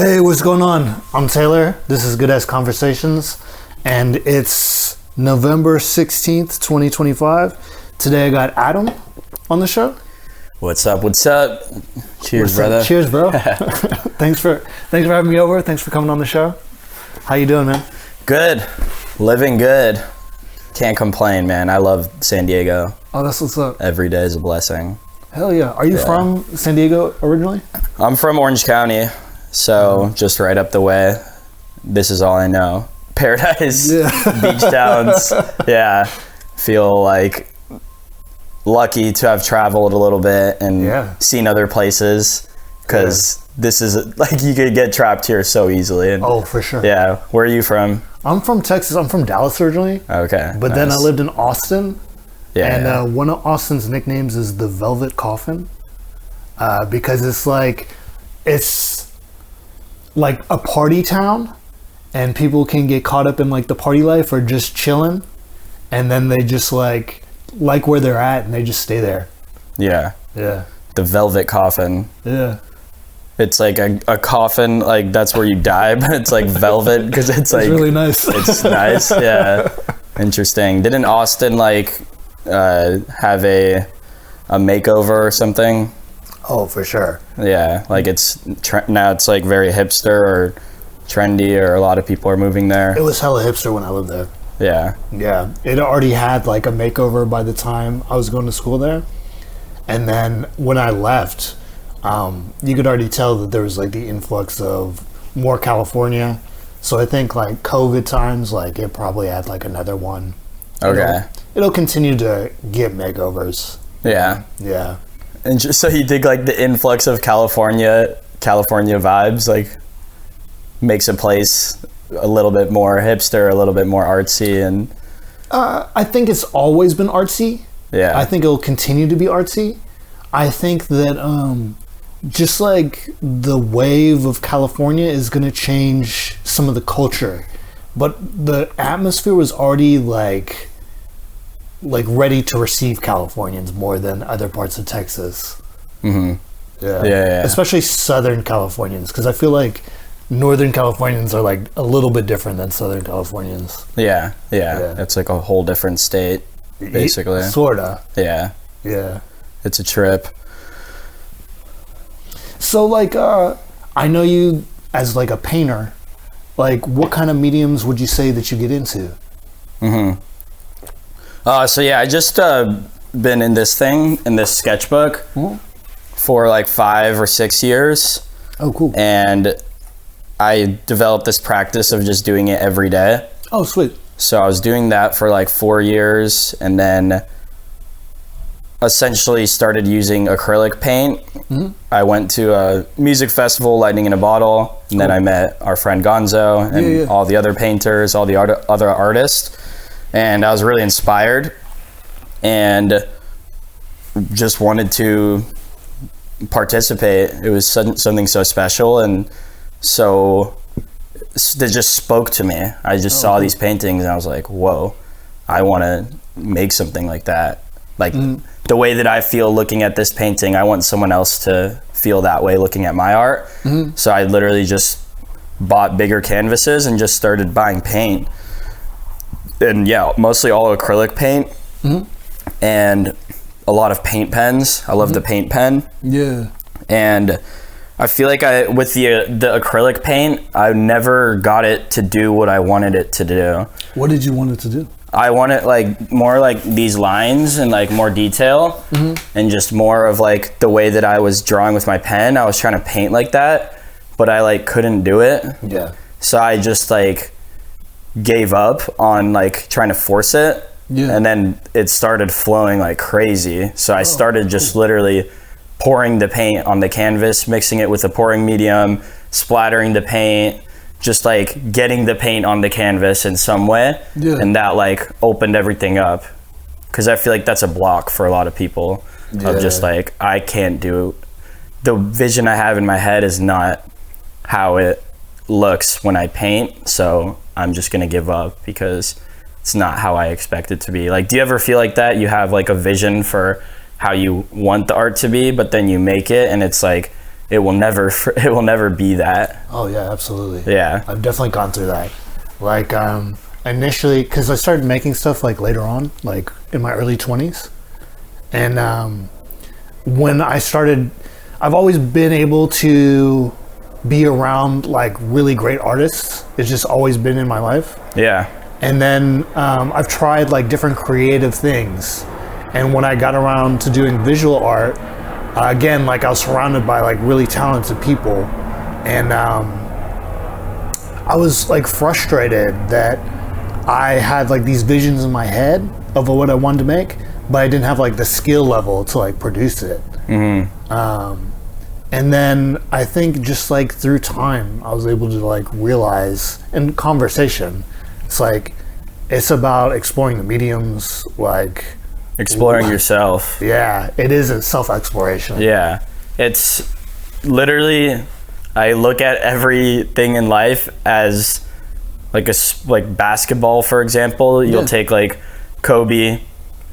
Hey, what's going on? I'm Taylor. This is Good As Conversations, and it's November 16th, 2025. Today I got Adam on the show. What's up? Cheers, brother. Cheers, bro. Thanks for having me over. Thanks for coming on the show. How you doing, man? Good. Living good. Can't complain, man. I love San Diego. Oh, that's what's up. Every day is a blessing. Hell yeah. Are you from San Diego originally? I'm from Orange County, so just right up the way. This is all I know. Paradise, beach towns. Yeah. Feel like lucky to have traveled a little bit and seen other places, because this is like, you could get trapped here so easily. And, oh, for sure. Yeah. Where are you from? I'm from Texas. I'm from Dallas originally. Okay. But then I lived in Austin. Yeah. And one of Austin's nicknames is the Velvet Coffin, because it's like a party town, and people can get caught up in like the party life or just chilling, and then they just like where they're at and they just stay there. Yeah. Yeah. The Velvet Coffin. Yeah. It's like a coffin, like that's where you die, but it's like velvet because it's like really nice. It's nice. Yeah. Interesting. Didn't Austin like have a makeover or something? Oh, for sure. Yeah, like it's now it's like very hipster or trendy, or a lot of people are moving there. It was hella hipster when I lived there. Yeah. Yeah. It already had like a makeover by the time I was going to school there. And then when I left, you could already tell that there was like the influx of more California. So I think like COVID times, like it probably had like another one. Okay. It'll continue to get makeovers. Yeah. Yeah. And just so you dig like the influx of California vibes, like makes a place a little bit more hipster, a little bit more artsy, and I think it's always been artsy. Yeah. I think it'll continue to be artsy. I think that just like the wave of California is going to change some of the culture, but the atmosphere was already like ready to receive Californians more than other parts of Texas. Mm-hmm. Yeah. Especially Southern Californians, because I feel like Northern Californians are like a little bit different than Southern Californians. Yeah. It's like a whole different state, basically. Sorta. Yeah. Yeah. It's a trip. So like, I know you as like a painter. Like, what kind of mediums would you say that you get into? Mm-hmm. So yeah, I just been in this sketchbook for like 5 or 6 years. Oh, cool. And I developed this practice of just doing it every day. Oh, sweet. So I was doing that for like 4 years, and then essentially started using acrylic paint. Mm-hmm. I went to a music festival, Lightning in a Bottle, and then I met our friend Gonzo and all the other painters, all the other artists. And I was really inspired and just wanted to participate. It was something so special, and so it just spoke to me. I just saw these paintings and I was like, whoa, I want to make something like that. Like the way that I feel looking at this painting, I want someone else to feel that way looking at my art. Mm-hmm. So I literally just bought bigger canvases and just started buying paint. And yeah, mostly all acrylic paint, and a lot of paint pens. I love the paint pen. Yeah. And I feel like with the acrylic paint, I never got it to do what I wanted it to do. What did you want it to do? I wanted like more like these lines and like more detail, and just more of like the way that I was drawing with my pen. I was trying to paint like that, but I like couldn't do it. Yeah. So I just like gave up on like trying to force it, and then it started flowing like crazy. So I started just literally pouring the paint on the canvas, mixing it with a pouring medium, splattering the paint, just like getting the paint on the canvas in some way. And that like opened everything up, because I feel like that's a block for a lot of people of just like, I can't do, the vision I have in my head is not how it looks when I paint, so I'm just gonna give up because it's not how I expect it to be. Like, do you ever feel like that? You have like a vision for how you want the art to be, but then you make it and it's like it will never be that. Oh yeah, absolutely. Yeah. I've definitely gone through that. Like, initially, because I started making stuff like later on, like in my early 20s. And when I started, I've always been able to be around like really great artists. It's just always been in my life. Yeah. And then I've tried like different creative things. And when I got around to doing visual art, again, like I was surrounded by like really talented people. And I was like frustrated that I had like these visions in my head of what I wanted to make, but I didn't have like the skill level to like produce it. And then I think just like through time, I was able to like realize in conversation, it's about exploring the mediums, like exploring yourself. Yeah, it is a self-exploration. Yeah, it's literally, I look at everything in life as like basketball, for example. You'll take like Kobe.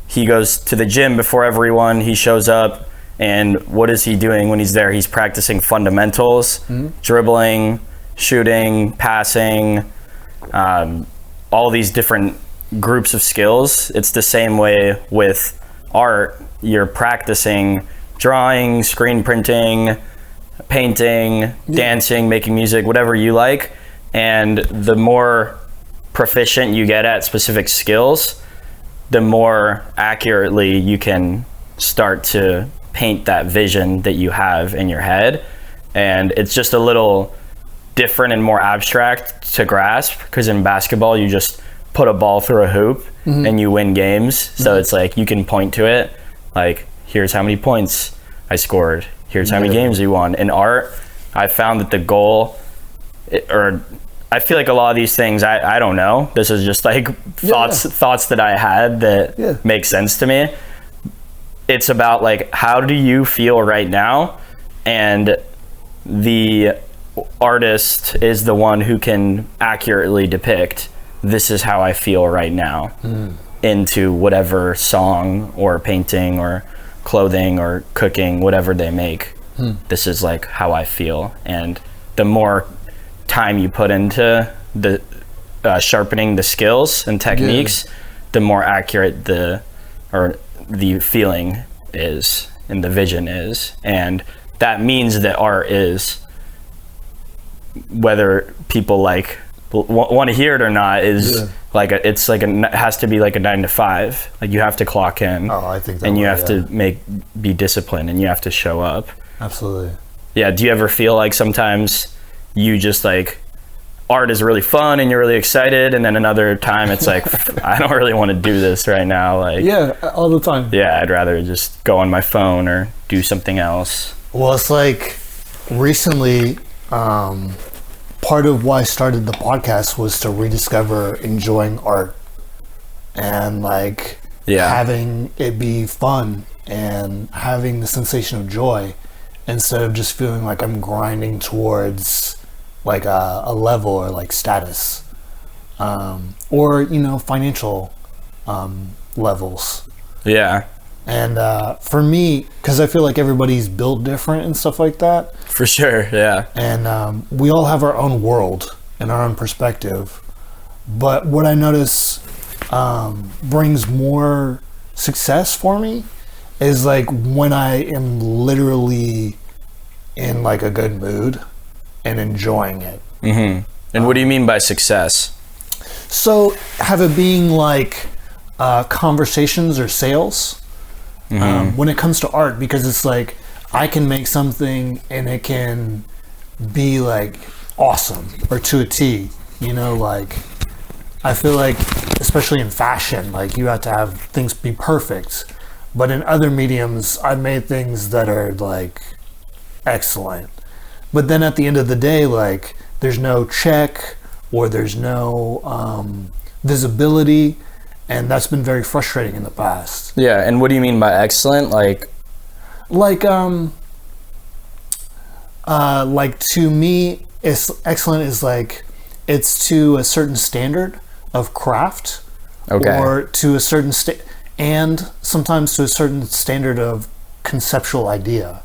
He goes to the gym before everyone. He shows up, and what is he doing when he's there? He's practicing fundamentals, dribbling, shooting, passing, all these different groups of skills. It's the same way with art. You're practicing drawing, screen printing, painting, dancing, making music, whatever you like. And the more proficient you get at specific skills, the more accurately you can start to paint that vision that you have in your head. And it's just a little different and more abstract to grasp, because in basketball you just put a ball through a hoop and you win games. So it's like you can point to it, like, here's how many points I scored, here's how many games we won. In art, I found that the goal, or I feel like a lot of these things, I don't know, this is just like thoughts that I had that make sense to me. It's about like, how do you feel right now? And the artist is the one who can accurately depict, this is how I feel right now, into whatever song or painting or clothing or cooking, whatever they make. This is like how I feel. And the more time you put into the sharpening the skills and techniques, the more accurate the feeling is and the vision is. And that means that art is, whether people like want to hear it or not, is like it has to be like a 9 to 5. Like you have to clock in. Oh, I think that and you have to be disciplined, and you have to show up. Absolutely. Yeah. Do you ever feel like sometimes you just like, art is really fun and you're really excited, and then another time it's like, I don't really want to do this right now? Like, all the time. Yeah, I'd rather just go on my phone or do something else. Well, it's like recently, part of why I started the podcast was to rediscover enjoying art and like having it be fun and having the sensation of joy, instead of just feeling like I'm grinding towards like a level or like status, or financial levels. Yeah. And for me, because I feel like everybody's built different and stuff like that. For sure, yeah. And we all have our own world and our own perspective. But what I notice brings more success for me is like when I am literally in like a good mood and enjoying it. And what do you mean by success? So have it being like conversations or sales. When it comes to art, because it's like I can make something and it can be like awesome or to a T, like I feel like, especially in fashion, like you have to have things be perfect, but in other mediums I made things that are like excellent, but then at the end of the day, like there's no check or there's no visibility. And that's been very frustrating in the past. Yeah, and what do you mean by excellent? Like to me, excellent is like it's to a certain standard of craft, or to a certain and sometimes to a certain standard of conceptual idea.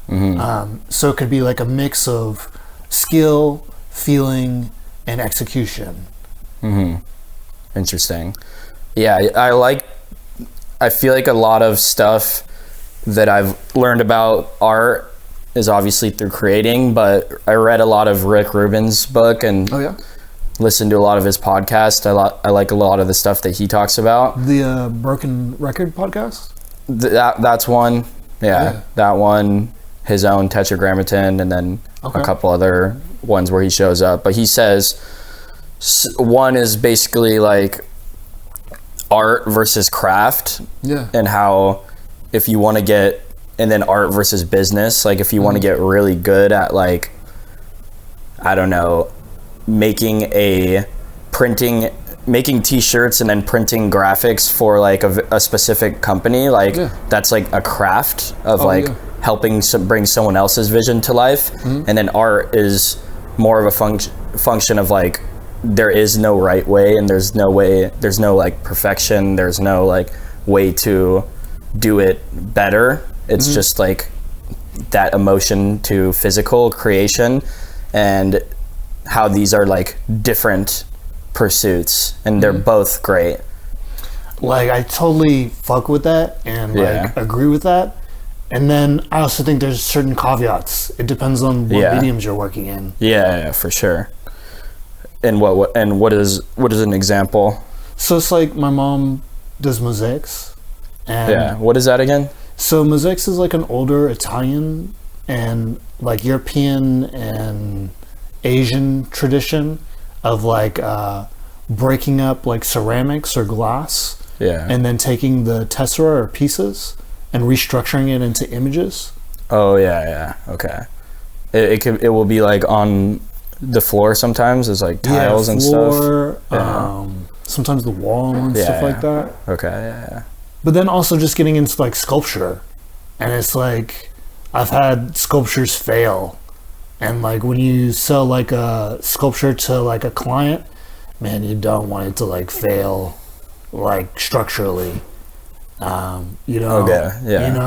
So it could be like a mix of skill, feeling, and execution. Interesting. Yeah, I feel like a lot of stuff that I've learned about art is obviously through creating, but I read a lot of Rick Rubin's book and listened to a lot of his podcast. I like a lot of the stuff that he talks about. The Broken Record podcast? That's one. Yeah, that one. His own Tetragrammaton, and then a couple other ones where he shows up. But he says one is basically like art versus craft, and how if you want to get, and then art versus business, like if you want to get really good at, like, I don't know, making t-shirts and then printing graphics for like a specific company, like that's like a craft of helping bring someone else's vision to life. And then art is more of a function of like, there is no right way, and there's no like perfection, there's no like way to do it better. It's just like that emotion to physical creation, and how these are like different pursuits, and they're both great. Like, I totally fuck with that and like agree with that. And then I also think there's certain caveats. It depends on what mediums you're working in. Yeah, for sure. And what is an example? So it's like my mom does mosaics. And what is that again? So mosaics is like an older Italian and like European and Asian tradition of like breaking up like ceramics or glass, and then taking the tessera or pieces and restructuring it into images. Okay. It will be like on the floor sometimes, as like tiles and stuff. Sometimes the wall and stuff like that. Okay. But then also just getting into like sculpture, and it's like I've had sculptures fail, and like when you sell like a sculpture to like a client, man, you don't want it to like fail like structurally. You know,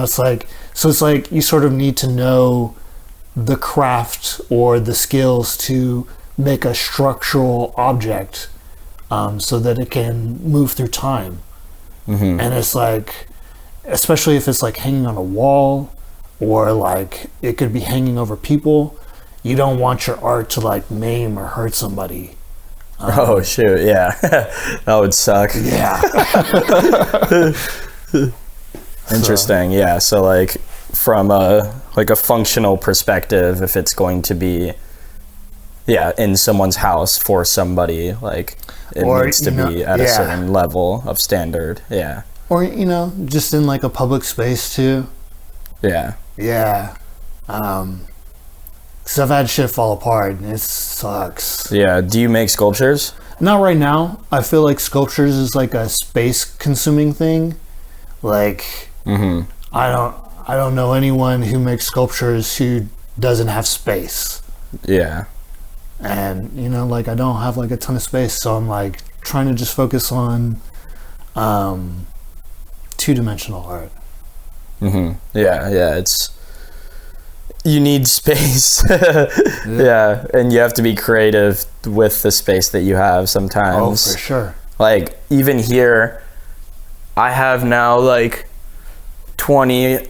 it's like, so it's like you sort of need to know the craft or the skills to make a structural object, so that it can move through time. And it's like, especially if it's like hanging on a wall, or like it could be hanging over people, you don't want your art to like maim or hurt somebody. Oh shoot, that would suck. Interesting. So like from a functional perspective, if it's going to be in someone's house for somebody, like it needs to be at a certain level of standard. Or just in like a public space too. Because I've had shit fall apart and it sucks. Do you make sculptures? Not right now. I feel like sculptures is like a space consuming thing. Like I don't know anyone who makes sculptures who doesn't have space. And like I don't have like a ton of space, so I'm like trying to just focus on two-dimensional art. It's, you need space. And you have to be creative with the space that you have sometimes. Oh, for sure. Like even here, I have now like 20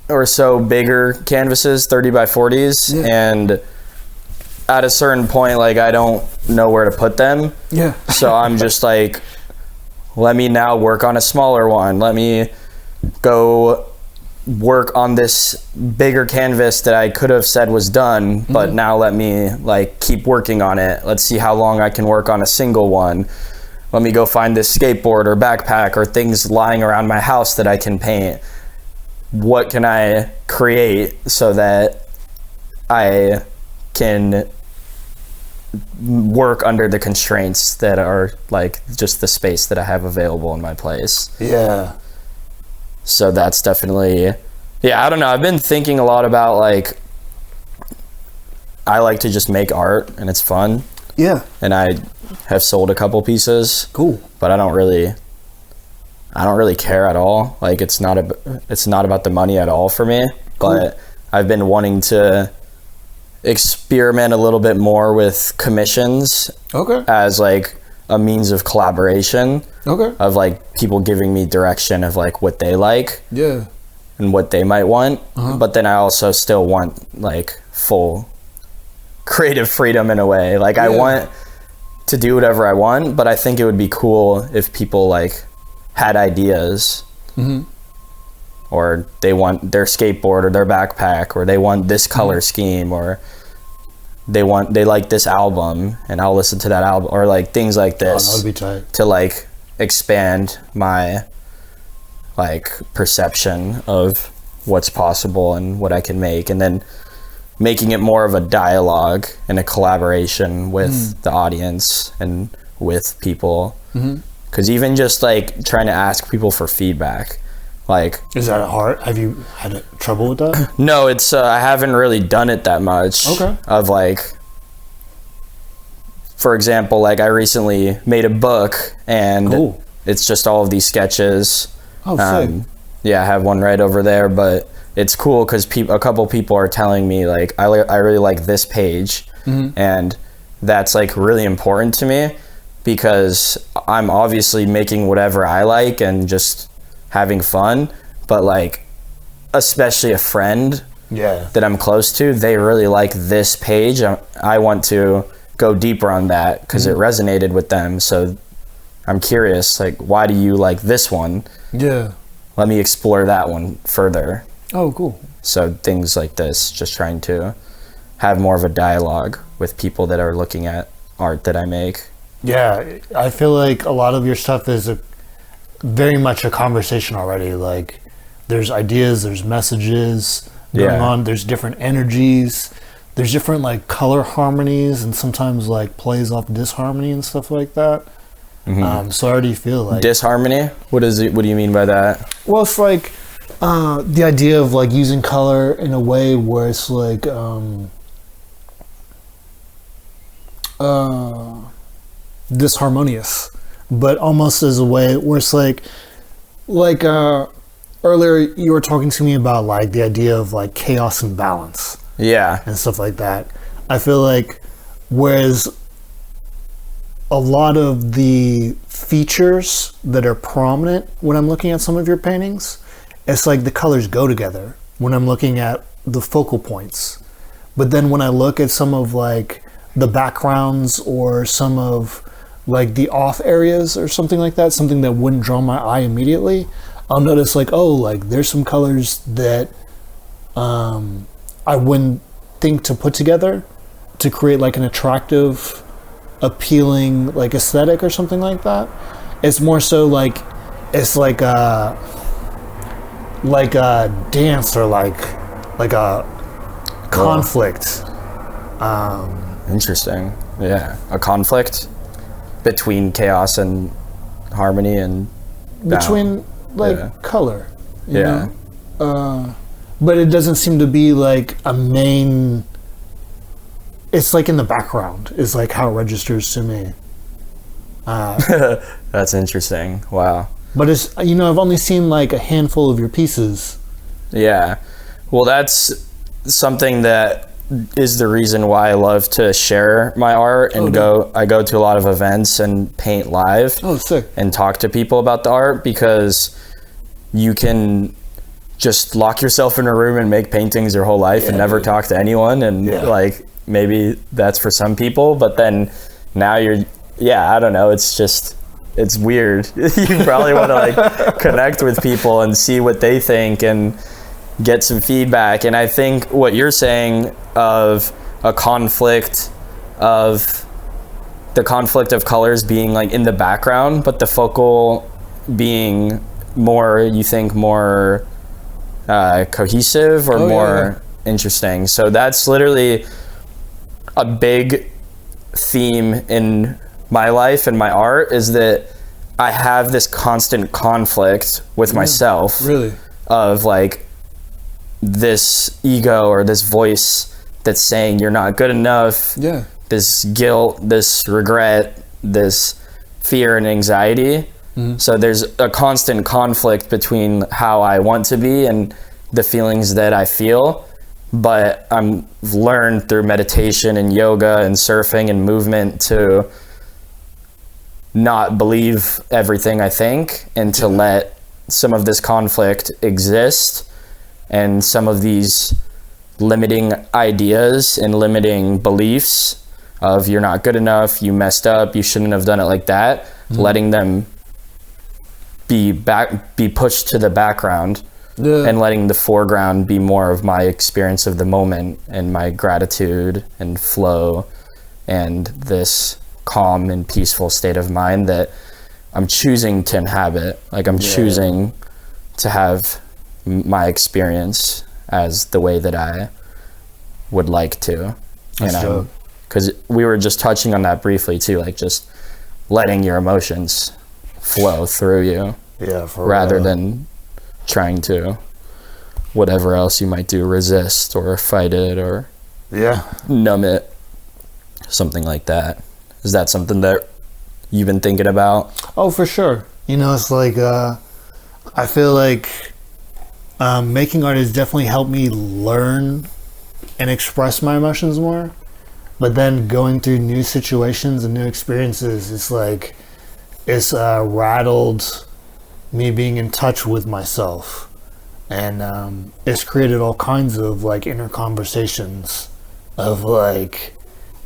or so bigger canvases, 30 by 40s, and at a certain point, like I don't know where to put them. So I'm just like, let me now work on a smaller one. Let me go work on this bigger canvas that I could have said was done, but now let me like keep working on it. Let's see how long I can work on a single one. Let me go find this skateboard or backpack or things lying around my house that I can paint. What can I create so that I can work under the constraints that are like just the space that I have available in my place? So that's definitely, I don't know. I've been thinking a lot about like, I like to just make art and it's fun. And I have sold a couple pieces. Cool. But I don't really care at all. Like it's not about the money at all for me. But I've been wanting to experiment a little bit more with commissions. Okay. As like a means of collaboration. Okay. Of like people giving me direction of like what they like. Yeah. And what they might want. But then I also still want like full creative freedom in a way. Like I want to do whatever I want, but I think it would be cool if people like had ideas. Or they want their skateboard or their backpack, or they want this color scheme, or they like this album and I'll listen to that album, or like things like this. That would be tight. To like expand my like perception of what's possible and what I can make, and then making it more of a dialogue and a collaboration with the audience and with people. Because even just like trying to ask people for feedback, like, is that hard? Have you had trouble with that? No, it's I haven't really done it that much. Okay. Of like, for example, like I recently made a book and it's just all of these sketches. Oh, sick. Yeah, I have one right over there, but it's cool because a couple people are telling me like I really like this page, and that's like really important to me because I'm obviously making whatever I like and just having fun, but like especially a friend that I'm close to, they really like this page. I want to go deeper on that because it resonated with them. So I'm curious, like, why do you like this one? Yeah. Let me explore that one further. Oh, cool. So things like this, just trying to have more of a dialogue with people that are looking at art that I make. Yeah, I feel like a lot of your stuff is very much a conversation already. Like, there's ideas, there's messages going on, there's different energies, there's different like color harmonies, and sometimes like plays off disharmony and stuff like that. So I already feel like disharmony. What is it? What do you mean by that? Well, it's like the idea of like using color in a way where it's like disharmonious, but almost as a way where it's like earlier you were talking to me about like the idea of like chaos and balance, and stuff like that. I feel like whereas a lot of the features that are prominent when I'm looking at some of your paintings, it's like the colors go together when I'm looking at the focal points. But then when I look at some of like the backgrounds or some of like the off areas or something like that, something that wouldn't draw my eye immediately, I'll notice like, oh, like there's some colors that I wouldn't think to put together to create like an attractive, appealing like aesthetic or something like that. It's more so like it's like a dance or like a conflict. Interesting. Yeah, a conflict between chaos and harmony and between like color, you know? But it doesn't seem to be like a main. It's like in the background is like how it registers to me. That's interesting. Wow. But it's, you know, I've only seen like a handful of your pieces. Yeah. Well, that's something that is the reason why I love to share my art and I go to a lot of events and paint live. Oh, sick. And talk to people about the art, because you can just lock yourself in a room and make paintings your whole life and never talk to anyone. And like, maybe that's for some people, but then now you're, I don't know. It's just, it's weird. You probably want to like connect with people and see what they think and get some feedback. And I think what you're saying of a conflict of the conflict of colors being like in the background, but the focal being more, you think more cohesive or more interesting. So that's literally a big theme in my life and my art, is that I have this constant conflict with myself, really, of like this ego or this voice that's saying you're not good enough, this guilt, this regret, this fear and anxiety. So there's a constant conflict between how I want to be and the feelings that I feel, but I'm learned through meditation and yoga and surfing and movement to not believe everything I think, and to let some of this conflict exist, and some of these limiting ideas and limiting beliefs of you're not good enough, you messed up, you shouldn't have done it like that, letting them be pushed to the background, and letting the foreground be more of my experience of the moment and my gratitude and flow and this calm and peaceful state of mind that I'm choosing to inhabit. Like I'm choosing to have my experience as the way that I would like to. And because we were just touching on that briefly too, like just letting your emotions flow through you, rather than trying to whatever else you might do, resist or fight it or numb it, something like that. Is that something that you've been thinking about? Oh, for sure. You know, it's like I feel like making art has definitely helped me learn and express my emotions more. But then going through new situations and new experiences, it's like it's rattled me being in touch with myself, and it's created all kinds of like inner conversations of like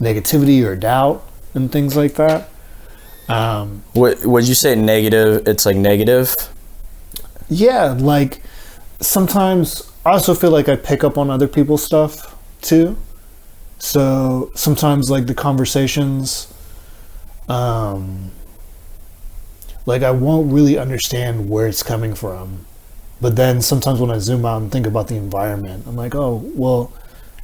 negativity or doubt and things like that. What would you say? Negative? It's like negative. Yeah, like sometimes I also feel like I pick up on other people's stuff too. So sometimes like the conversations, like I won't really understand where it's coming from, but then sometimes when I zoom out and think about the environment, I'm like, oh well,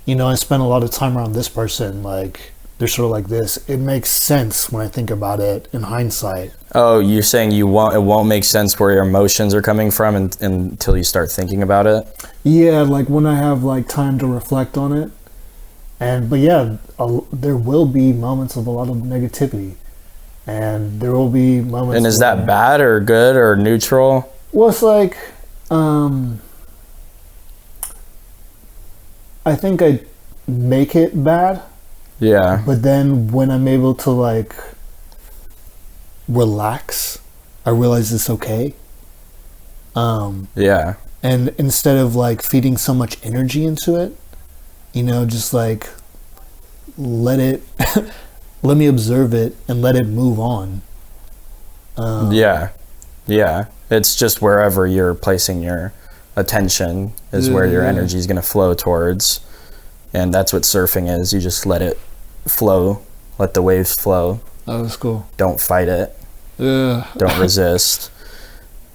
you know, I spent a lot of time around this person, like they're sort of like this. It makes sense when I think about it in hindsight. Oh, you're saying it won't make sense where your emotions are coming from until you start thinking about it? Yeah, like when I have like time to reflect on it. But yeah, there will be moments of a lot of negativity, and there will be moments. And is that bad or good or neutral? Well, it's like, I think I make it bad. Yeah. But then when I'm able to like relax, I realize it's okay. Yeah. And instead of like feeding so much energy into it, you know, just like let me observe it and let it move on. Yeah. It's just wherever you're placing your attention is where your energy is going to flow towards. And that's what surfing is. You just let it flow, let the waves flow. Oh, that's cool. Don't fight it. Don't resist.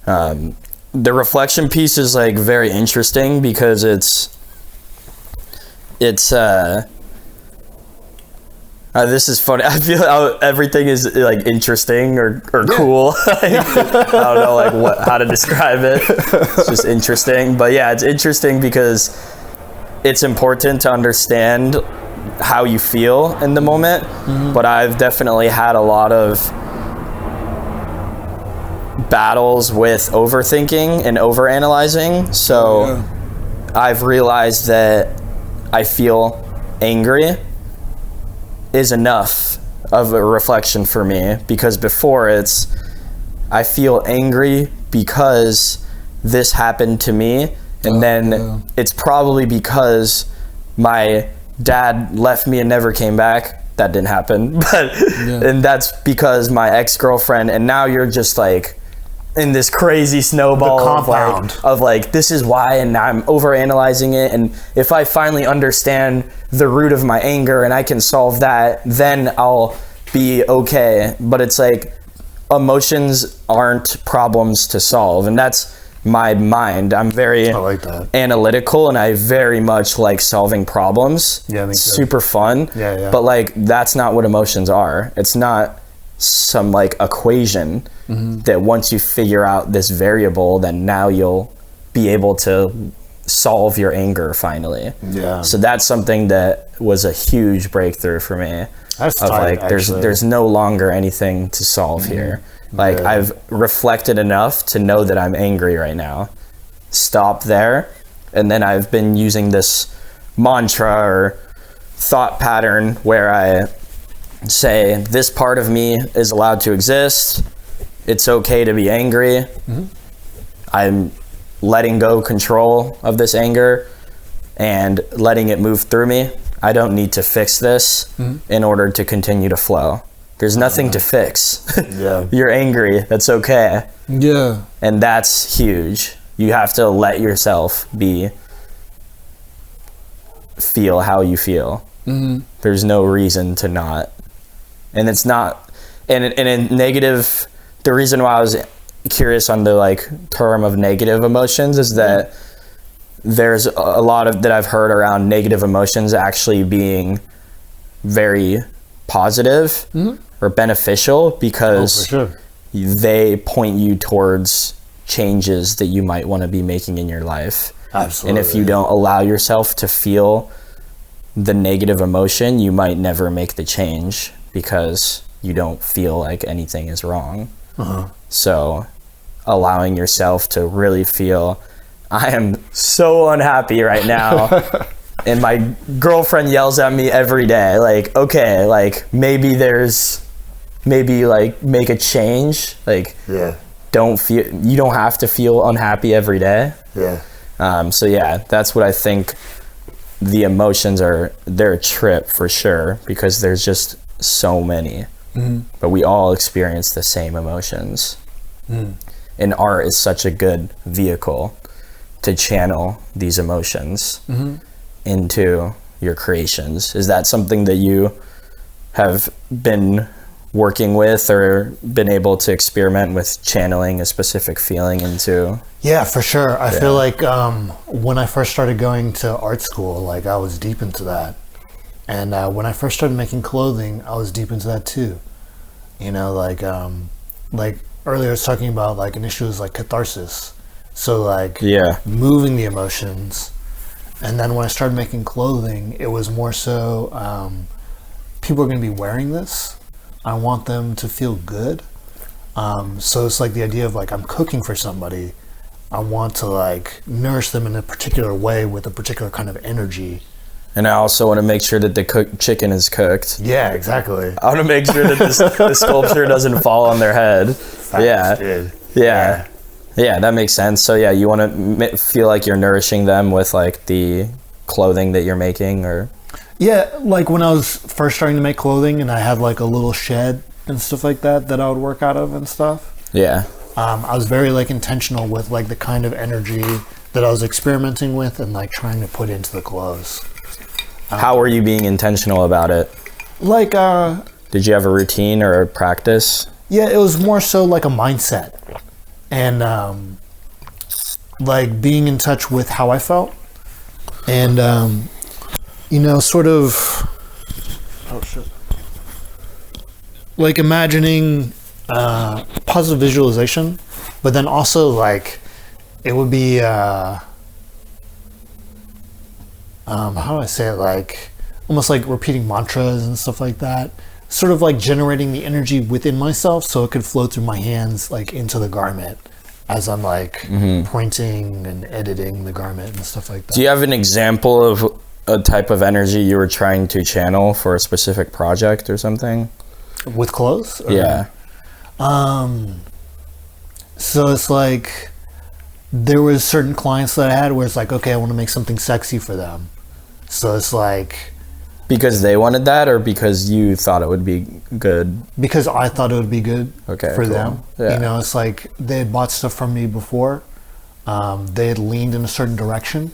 The reflection piece is like very interesting because it's this is funny. I feel everything is like interesting or cool. I don't know like how to describe it. It's just interesting. But yeah, it's interesting because it's important to understand how you feel in the moment. But I've definitely had a lot of battles with overthinking and overanalyzing. So I've realized that I feel angry is enough of a reflection for me, because before I feel angry because this happened to me, and then it's probably because my dad left me and never came back. That didn't happen, but and that's because my ex-girlfriend, and now you're just like in this crazy snowball of like this is why, and I'm overanalyzing it. And if I finally understand the root of my anger and I can solve that, then I'll be okay. But it's like emotions aren't problems to solve, and that's my mind. I'm very analytical, and I very much like solving problems. It's super fun. But like that's not what emotions are. It's not some like equation that once you figure out this variable, then now you'll be able to solve your anger finally. So that's something that was a huge breakthrough for me. That's of tight, like there's no longer anything to solve here. Like I've reflected enough to know that I'm angry right now. Stop there. And then I've been using this mantra or thought pattern where I say, this part of me is allowed to exist. It's okay to be angry. I'm letting go control of this anger and letting it move through me. I don't need to fix this in order to continue to flow. There's nothing to fix. You're angry. That's okay. Yeah. And that's huge. You have to let yourself feel how you feel. There's no reason to not. And it's not, and in negative, the reason why I was curious on the like term of negative emotions is that there's a lot of that I've heard around negative emotions actually being very positive or beneficial because they point you towards changes that you might want to be making in your life. Absolutely. And if you don't allow yourself to feel the negative emotion, you might never make the change because you don't feel like anything is wrong. So allowing yourself to really feel, I am so unhappy right now and my girlfriend yells at me every day. Like, okay, like maybe like make a change. Like, you don't have to feel unhappy every day. So yeah, that's what I think. The emotions they're a trip for sure because there's just so many, but we all experience the same emotions. And art is such a good vehicle to channel these emotions into your creations. Is that something that you have been working with or been able to experiment with, channeling a specific feeling into? Yeah, for sure. I feel like when I first started going to art school, like I was deep into that. And when I first started making clothing, I was deep into that too. You know, like earlier I was talking about like an issue is like catharsis. So like moving the emotions. And then when I started making clothing, it was more so people are going to be wearing this. I want them to feel good. So it's like the idea of like I'm cooking for somebody. I want to like nourish them in a particular way with a particular kind of energy. And I also want to make sure that the chicken is cooked. Yeah, exactly. I want to make sure that the sculpture doesn't fall on their head. Yeah, that makes sense. So yeah, you want to feel like you're nourishing them with like the clothing that you're making, or? Yeah, like when I was first starting to make clothing and I had like a little shed and stuff like that I would work out of and stuff. Yeah. I was very like intentional with like the kind of energy that I was experimenting with and like trying to put into the clothes. How were you being intentional about it? Like, did you have a routine or a practice? Yeah, it was more so like a mindset and like being in touch with how I felt and you know, sort of like imagining positive visualization, but then also like it would be how do I say it, like almost like repeating mantras and stuff like that, sort of like generating the energy within myself so it could flow through my hands like into the garment as I'm like pointing and editing the garment and stuff like that. Do you have an example of a type of energy you were trying to channel for a specific project or something? With clothes? Or, yeah. So it's like there was certain clients that I had where it's like, okay, I want to make something sexy for them. So it's like, because they wanted that or because you thought it would be good? Because I thought it would be good for cool. them. Yeah. You know, it's like they had bought stuff from me before. They had leaned in a certain direction.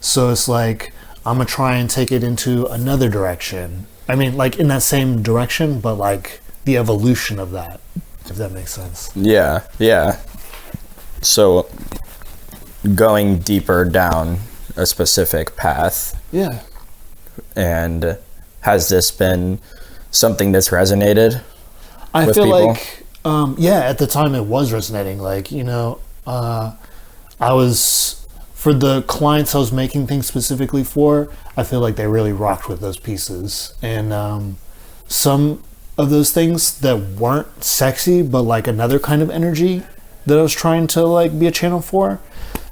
So it's like, I'm going to try and take it into another direction. I mean, like in that same direction, but like the evolution of that, if that makes sense. Yeah, yeah. So going deeper down a specific path. Yeah. And has this been something that's resonated with people? I feel like, yeah, at the time it was resonating. Like, you know, I was, for the clients I was making things specifically for, I feel like they really rocked with those pieces. And some of those things that weren't sexy, but like another kind of energy that I was trying to like be a channel for,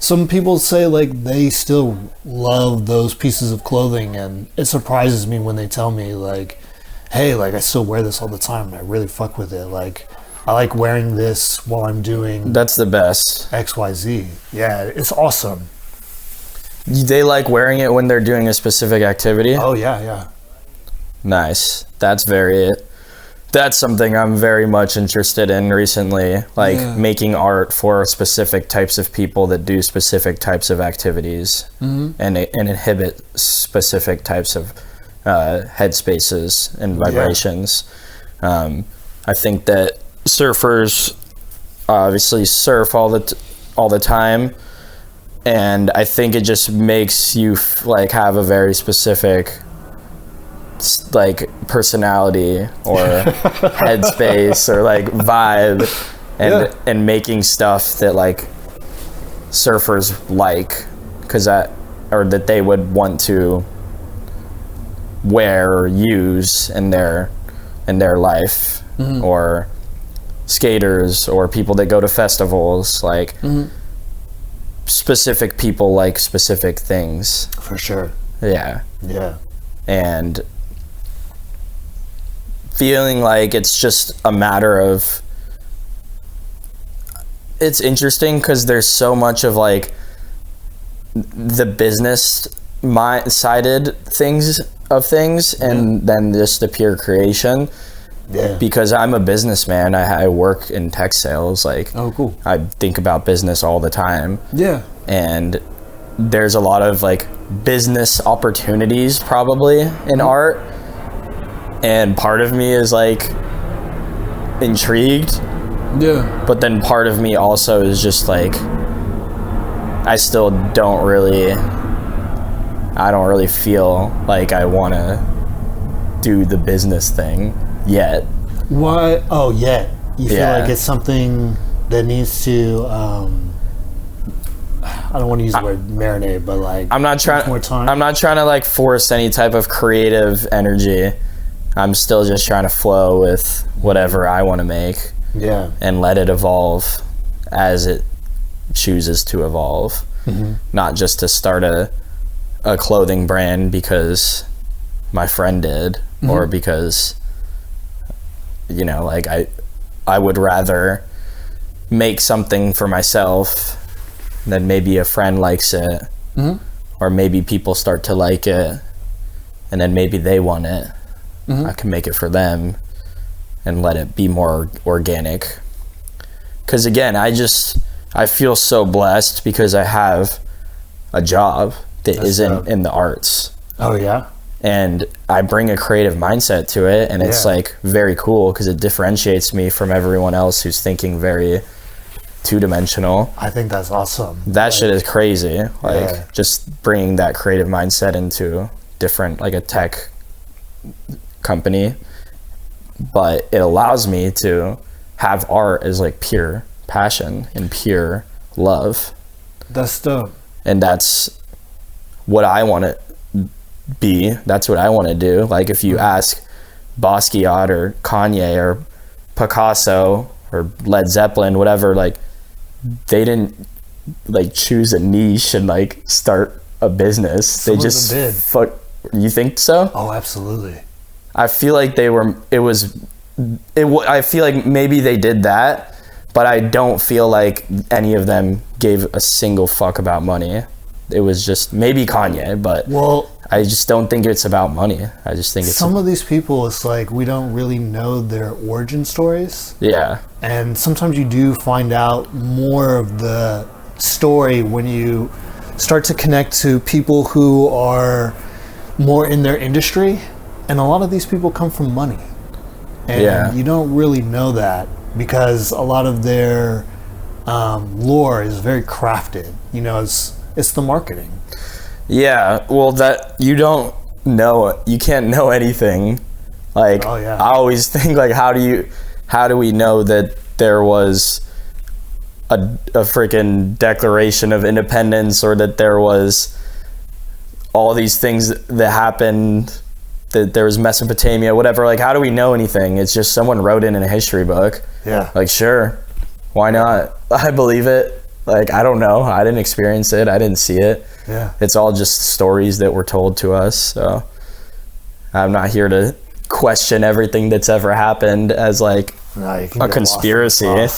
some people say like they still love those pieces of clothing, and it surprises me when they tell me like, hey, like I still wear this all the time and I really fuck with it. Like I like wearing this while I'm doing That's the best. XYZ. Yeah, it's awesome. They like wearing it when they're doing a specific activity? Oh yeah. Nice. That's something I'm very much interested in recently, like making art for specific types of people that do specific types of activities and inhibit specific types of headspaces and vibrations. I think that surfers obviously surf all the time, and I think it just makes you like have a very specific like personality or headspace or like vibe and making stuff that like surfers like, because that they would want to wear or use in their life, or skaters or people that go to festivals, like specific people like specific things. For sure. Yeah. And feeling like it's just a matter of, it's interesting because there's so much of like the business sided things and then just the pure creation. Because I'm a businessman, I work in tech sales. Like, oh, cool. I think about business all the time. And there's a lot of like business opportunities probably in art, and part of me is like intrigued, but then part of me also is just like I don't really feel like I want to do the business thing yet. Why? Oh, yet. You feel like it's something that needs to I don't want to use the word marinate, but like I'm not trying to like force any type of creative energy. I'm still just trying to flow with whatever I want to make. And let it evolve as it chooses to evolve. Not just to start a clothing brand because my friend did, or because, you know, like I would rather make something for myself, then maybe a friend likes it, or maybe people start to like it, and then maybe they want it. I can make it for them and let it be more organic. Because again, I feel so blessed because I have a job that isn't in the arts. Oh yeah. And I bring a creative mindset to it, and it's like very cool because it differentiates me from everyone else who's thinking very two-dimensional. I think that's awesome. That shit is crazy. Like just bringing that creative mindset into different, like a tech company, but it allows me to have art as like pure passion and pure love. That's dope. And that's what I want to be. That's what I want to do. Like if you ask Basquiat or Kanye or Picasso or Led Zeppelin, whatever, like they didn't like choose a niche and like start a business. Some they just did. You think so? Oh, absolutely. I feel like I feel like maybe they did that, but I don't feel like any of them gave a single fuck about money. It was just maybe Kanye, but I just don't think it's about money. I just think some of these people, it's like we don't really know their origin stories. And sometimes you do find out more of the story when you start to connect to people who are more in their industry. And a lot of these people come from money. And you don't really know that because a lot of their lore is very crafted. You know, it's the marketing. Yeah, well, that you don't know, you can't know anything. Like, I always think, like, how do we know that there was a freaking Declaration of Independence, or that there was all these things that happened, that there was Mesopotamia, whatever? Like, how do we know anything? It's just someone wrote it in a history book. Like, sure, why not? I believe it. Like, I don't know. I didn't experience it. I didn't see it. Yeah. It's all just stories that were told to us. So I'm not here to question everything that's ever happened as like a conspiracy.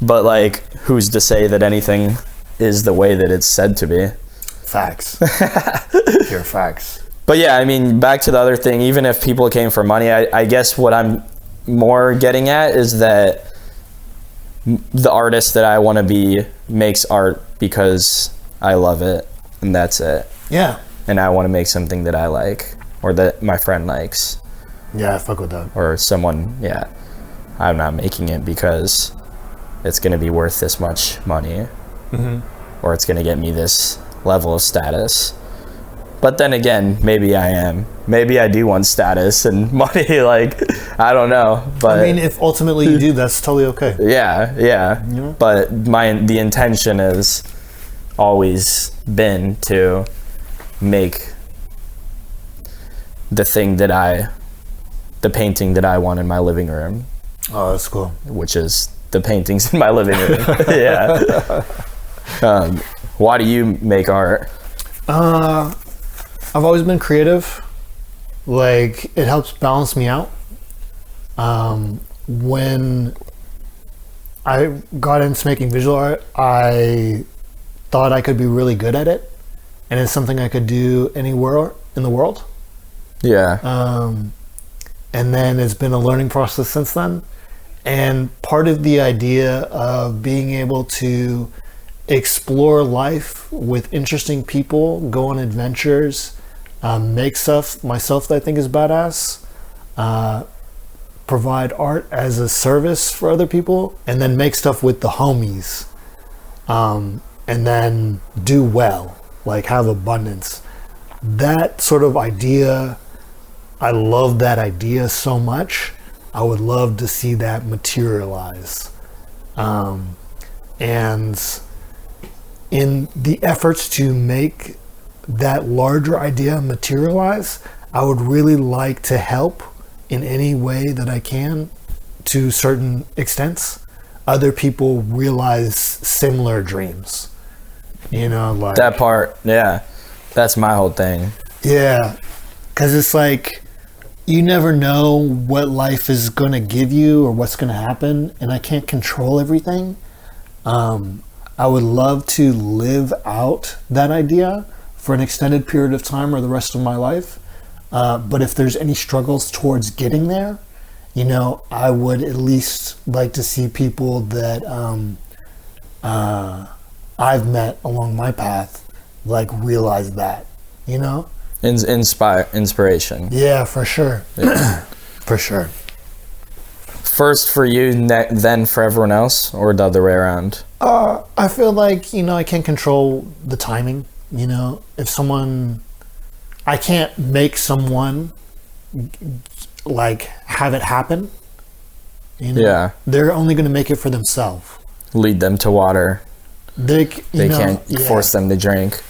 But like, who's to say that anything is the way that it's said to be? Facts. Pure facts. But yeah, I mean, back to the other thing, even if people came for money, I guess what I'm more getting at is that the artist that I want to be makes art because I love it, and that's it. Yeah. And I want to make something that I like, or that my friend likes. Yeah, I fuck with that. Or someone, yeah. I'm not making it because it's going to be worth this much money, or it's going to get me this level of status. But then again, maybe I am. Maybe I do want status and money. Like, I don't know. But I mean, if ultimately you do, that's totally okay. Yeah. But the intention has always been to make the painting that I want in my living room. Oh, that's cool. Which is the paintings in my living room. Yeah. Why do you make art? I've always been creative. Like, it helps balance me out. When I got into making visual art, I thought I could be really good at it, and it's something I could do anywhere in the world. Yeah. And then it's been a learning process since then. And part of the idea of being able to explore life with interesting people, go on adventures, make stuff myself that I think is badass, provide art as a service for other people, and then make stuff with the homies, and then do well, like have abundance. That sort of idea, I love that idea so much. I would love to see that materialize. And in the efforts to make that larger idea materialize, I would really like to help in any way that I can, to certain extents, other people realize similar dreams. You know, like that part, yeah. That's my whole thing. Yeah, because it's like, you never know what life is going to give you or what's going to happen, and I can't control everything. I would love to live out that idea for an extended period of time or the rest of my life. But if there's any struggles towards getting there, you know, I would at least like to see people that I've met along my path, like, realize that, you know? Inspiration. Yeah, for sure. Yeah. For sure. First for you, then for everyone else, or the other way around? I feel like, you know, I can't control the timing. You know, if someone, I can't make someone like have it happen. You know? Yeah. They're only going to make it for themselves. Lead them to water. They can't force them to drink.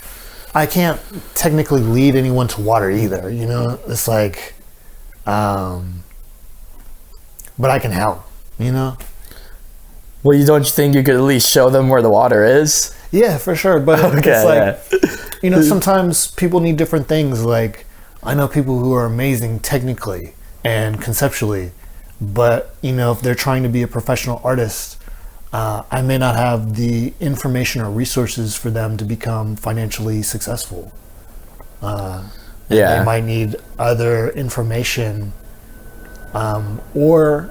I can't technically lead anyone to water either, you know? It's like, but I can help, you know? Well, don't you think you could at least show them where the water is? Yeah, for sure. But it's like, you know, sometimes people need different things. Like, I know people who are amazing technically and conceptually, but, you know, if they're trying to be a professional artist, I may not have the information or resources for them to become financially successful. They might need other information or,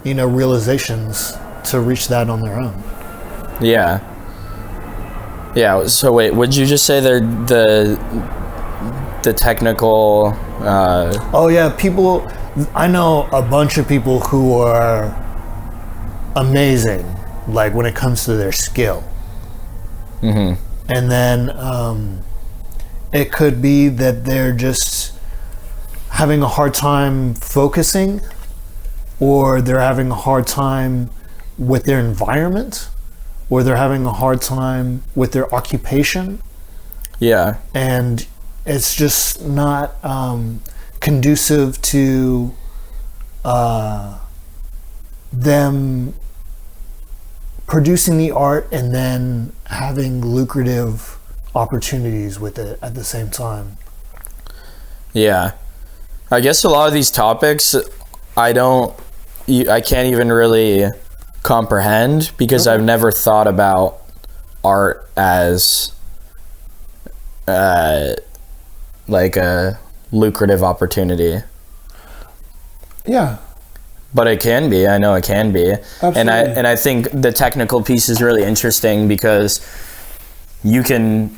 you know, realizations to reach that on their own. Yeah. Yeah. So wait, would you just say they're the technical? Oh yeah, people. I know a bunch of people who are amazing, like when it comes to their skill. Mm-hmm. And then it could be that they're just having a hard time focusing, or they're having a hard time with their environment, or they're having a hard time with their occupation. Yeah. And it's just not conducive to them producing the art and then having lucrative opportunities with it at the same time. Yeah. I guess a lot of these topics I can't even really comprehend because I've never thought about art as like a lucrative opportunity. Yeah. But it can be. I know it can be. Absolutely. And I think the technical piece is really interesting because you can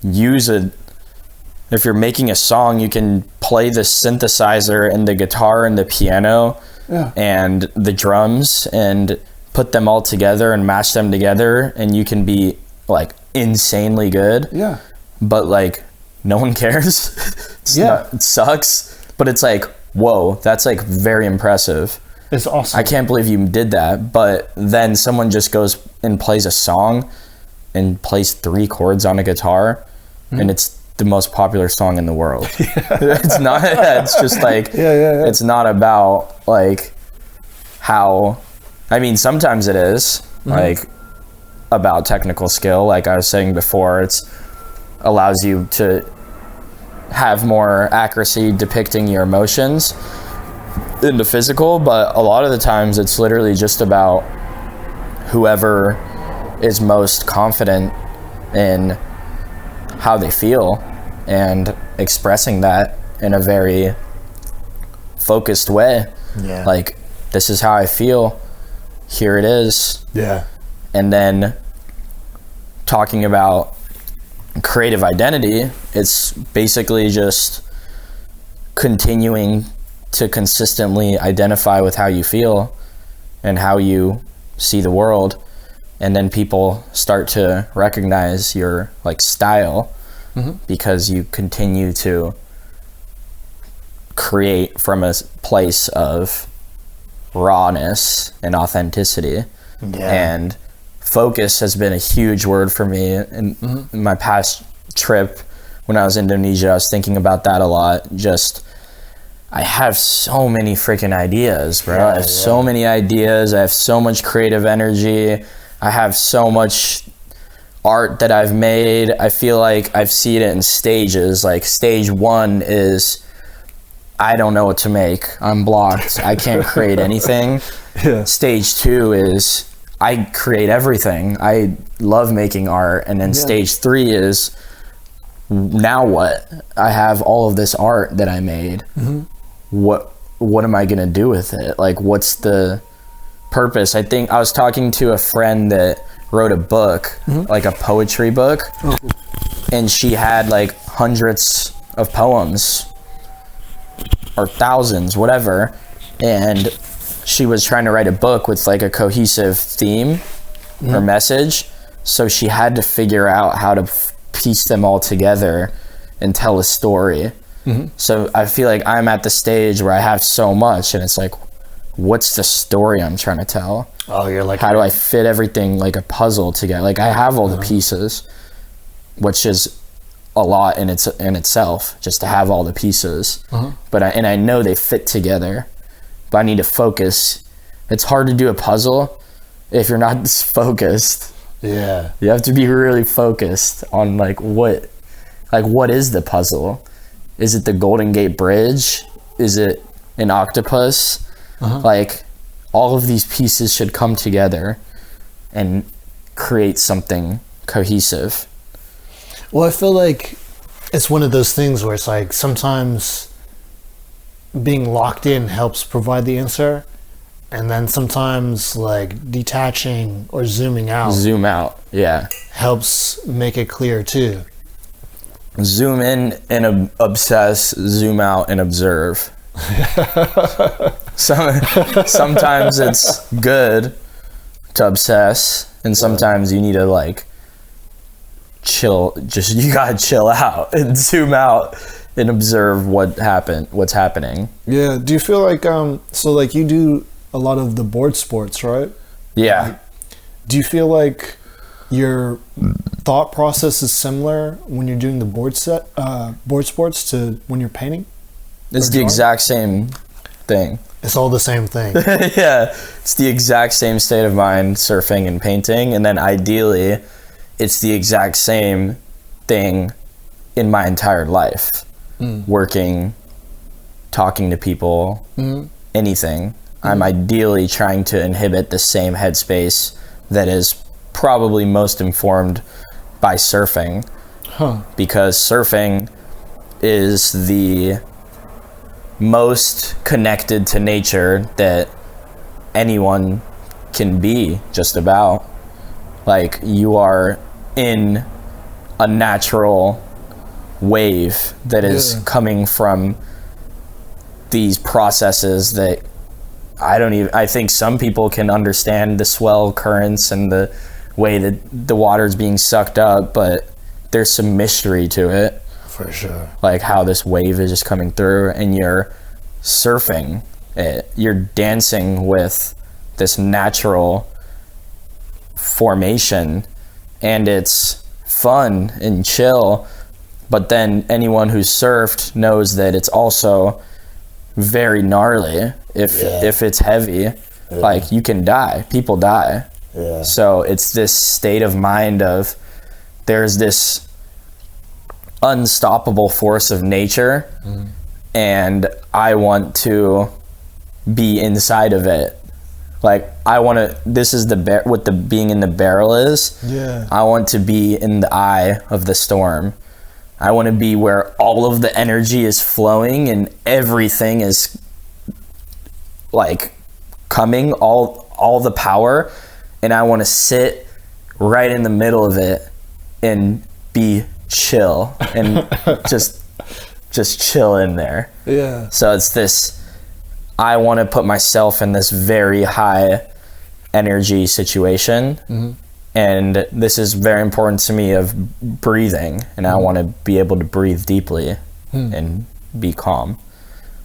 use if you're making a song, you can play the synthesizer and the guitar and the piano and the drums and put them all together and mash them together, and you can be like insanely good. Yeah. But like no one cares. It sucks. But it's like, whoa, that's like very impressive. It's awesome. I can't believe you did that. But then someone just goes and plays a song and plays 3 chords on a guitar, and it's the most popular song in the world. It's not, it's just like, it's not about like how, I mean, sometimes it is like about technical skill. Like I was saying before, it's allows you to have more accuracy depicting your emotions in the physical, but a lot of the times it's literally just about whoever is most confident in how they feel and expressing that in a very focused way. Yeah. Like, this is how I feel, here it is. Yeah. And then talking about creative identity, it's basically just continuing to consistently identify with how you feel and how you see the world, and then people start to recognize your like style because you continue to create from a place of rawness and authenticity. And focus has been a huge word for me in my past trip. When I was in Indonesia, I was thinking about that a lot. Just, I have so many freaking ideas, bro. I have so many ideas. I have so much creative energy. I have so much art that I've made. I feel like I've seen it in stages. Like stage 1 is, I don't know what to make. I'm blocked. I can't create anything. Stage 2 is, I create everything. I love making art. And then stage 3 is, now what? I have all of this art that I made. What am I gonna do with it? Like, what's the purpose? I think I was talking to a friend that wrote a book, like a poetry book, and she had like hundreds of poems or thousands, whatever, and she was trying to write a book with like a cohesive theme or message, so she had to figure out how to piece them all together and tell a story. So I feel like I'm at the stage where I have so much, and it's like, what's the story I'm trying to tell? Oh, you're like, how do I fit everything like a puzzle together? Like, I have all the pieces, which is a lot in itself, just to have all the pieces. But I know they fit together, but I need to focus. It's hard to do a puzzle if you're not focused. Yeah. You have to be really focused on like what is the puzzle? Is it the Golden Gate Bridge? Is it an octopus? Like, all of these pieces should come together and create something cohesive. Well, I feel like it's one of those things where it's like sometimes being locked in helps provide the answer, and then sometimes like detaching or zoom out, helps make it clear too. Zoom in and obsess, zoom out and observe. Sometimes it's good to obsess, and sometimes you need to like chill. Just, you gotta chill out and zoom out and observe what's happening. Yeah. Do you feel like so like you do a lot of the board sports, right? Yeah. Do you feel like your thought process is similar when you're doing the board sports to when you're painting? It's the exact same thing. It's all the same thing. Yeah, it's the exact same state of mind, surfing and painting, and then ideally it's the exact same thing in my entire life. Working, talking to people, anything. I'm ideally trying to inhibit the same headspace that is probably most informed by surfing. Because surfing is the most connected to nature that anyone can be, just about. Like, you are in a natural wave that is coming from these processes that I think some people can understand the swell currents and the way that the water's being sucked up, but there's some mystery to it. For sure. Like how this wave is just coming through and you're surfing it. You're dancing with this natural formation, and it's fun and chill. But then anyone who's surfed knows that it's also very gnarly if it's heavy. Like, you can die. People die. So it's this state of mind of there's this unstoppable force of nature, and I want to be inside of it. Like, I want to, this is what the being in the barrel is. I want to be in the eye of the storm. I want to be where all of the energy is flowing and everything is like coming, all the power, and I want to sit right in the middle of it and be chill and just chill in there. So it's this, I want to put myself in this very high energy situation, and this is very important to me of breathing, and I want to be able to breathe deeply and be calm.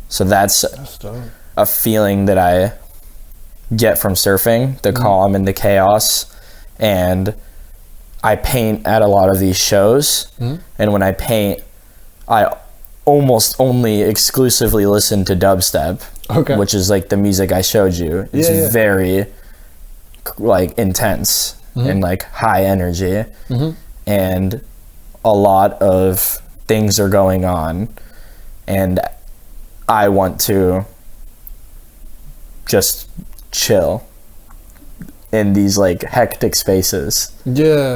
So that's a feeling that I get from surfing, the calm and the chaos. And I paint at a lot of these shows, and when I paint, I almost only exclusively listen to dubstep, which is like the music I showed you. It's very like intense and like high energy, and a lot of things are going on, and I want to just chill in these like hectic spaces.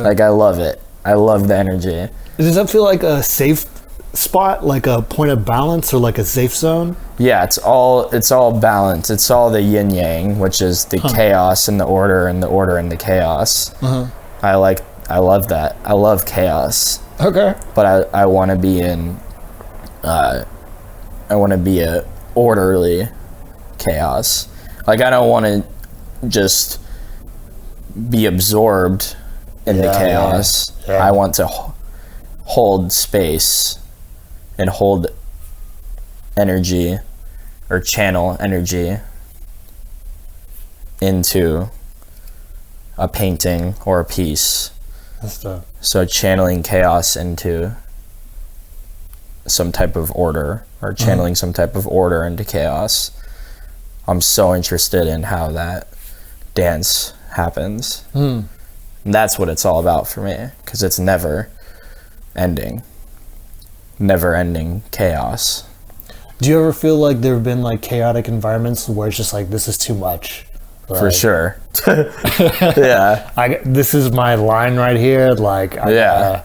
Like, I love it. I love the energy. Does that feel like a safe spot, like a point of balance, or like a safe zone? Yeah, it's all balance. It's all the yin yang, which is the chaos and the order, and the order and the chaos. I love that. I love chaos. But I want to be in I want to be a orderly chaos. Like, I don't want to just be absorbed in the chaos. I want to hold space and hold energy, or channel energy into a painting or a piece. So channeling chaos into some type of order, or channeling some type of order into chaos. I'm so interested in how that dance happens. And that's what it's all about for me, because it's never ending chaos. Do you ever feel like there have been like chaotic environments where it's just like, this is too much? Like, for sure. This is my line right here. Like, okay,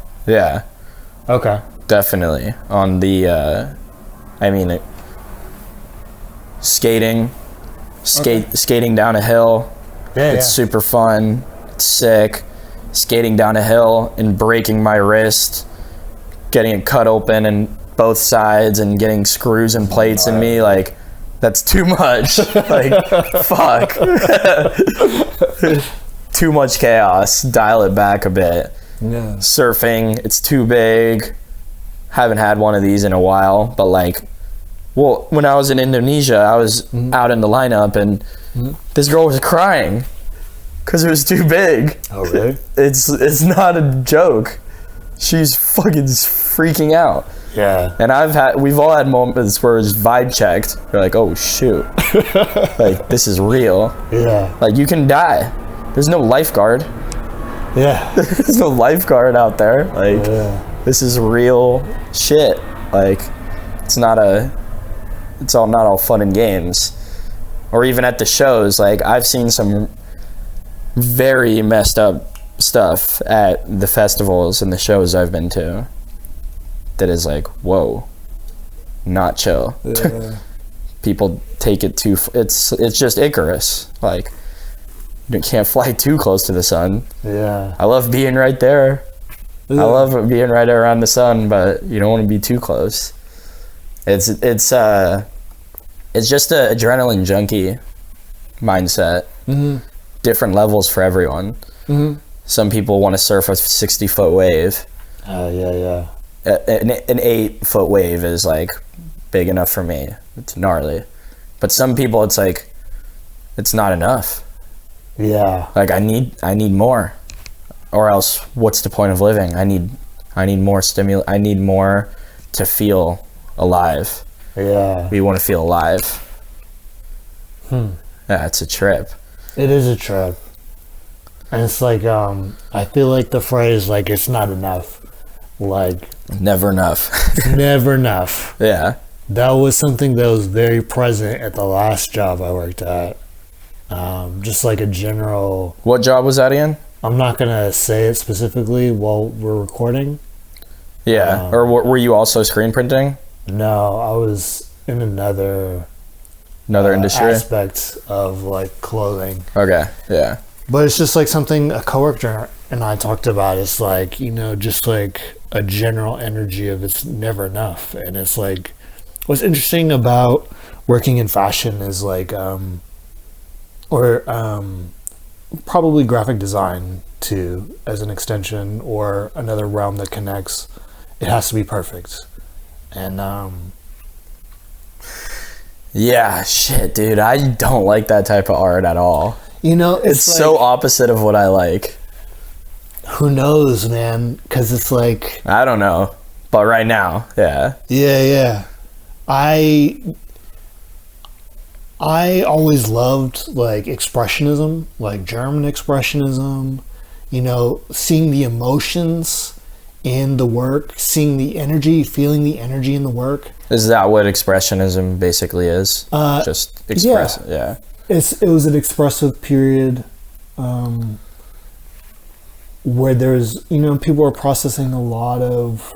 definitely. On the skating down a hill, it's super fun, it's sick. Skating down a hill and breaking my wrist, getting it cut open in both sides, and getting screws and plates in me, like, that's too much. Like, fuck. Too much chaos. Dial it back a bit. Surfing, it's too big. Haven't had one of these in a while, but like, well, when I was in Indonesia, I was out in the lineup, and this girl was crying because it was too big. Oh, really? It's not a joke. She's fucking freaking out. Yeah. And we've all had moments where it's vibe checked. We're like, oh shoot, like this is real. Yeah. Like you can die. There's no lifeguard. Yeah. There's no lifeguard out there. Like this is real shit. Like it's not all fun and games. Or even at the shows, like I've seen some very messed up stuff at the festivals and the shows I've been to that is like, whoa, not chill. Yeah. People take it too it's just Icarus. Like you can't fly too close to the sun. Yeah. I love being right there. Yeah. I love being right around the sun, but you don't want to be too close. It's just a adrenaline junkie mindset. Mm-hmm. Different levels for everyone. Mm-hmm. Some people want to surf a 60-foot wave. Yeah. An 8-foot wave is like big enough for me. It's gnarly. But some people, it's like, it's not enough. Yeah. Like I need more, or else what's the point of living? I need more stimulus. I need more to feel alive. Yeah. We want to feel alive. Yeah, it's a trip. It is a trip. And it's like, I feel like the phrase, like, it's not enough. Like, Never enough. never enough. Yeah. That was something that was very present at the last job I worked at. Just like a general... What job was that in? I'm not going to say it specifically while we're recording. Yeah. Or were you also screen printing? No, I was in another industry? aspect of, like, clothing. Okay. Yeah. But it's just like something a coworker and I talked about. It's like, you know, just like a general energy of it's never enough. And it's like, what's interesting about working in fashion is like, probably graphic design too, as an extension or another realm that connects. It has to be perfect. And, yeah, shit, dude. I don't like that type of art at all. you know, It's like, so opposite of what I like. who knows, man? Because it's like, I don't know. But right now, yeah. yeah. I always loved like expressionism, like German expressionism, you know, seeing the emotions in the work, seeing the energy, feeling the energy in the work. Is that what expressionism basically is? Just express, yeah. It was an expressive period where there's, you know, people are processing a lot of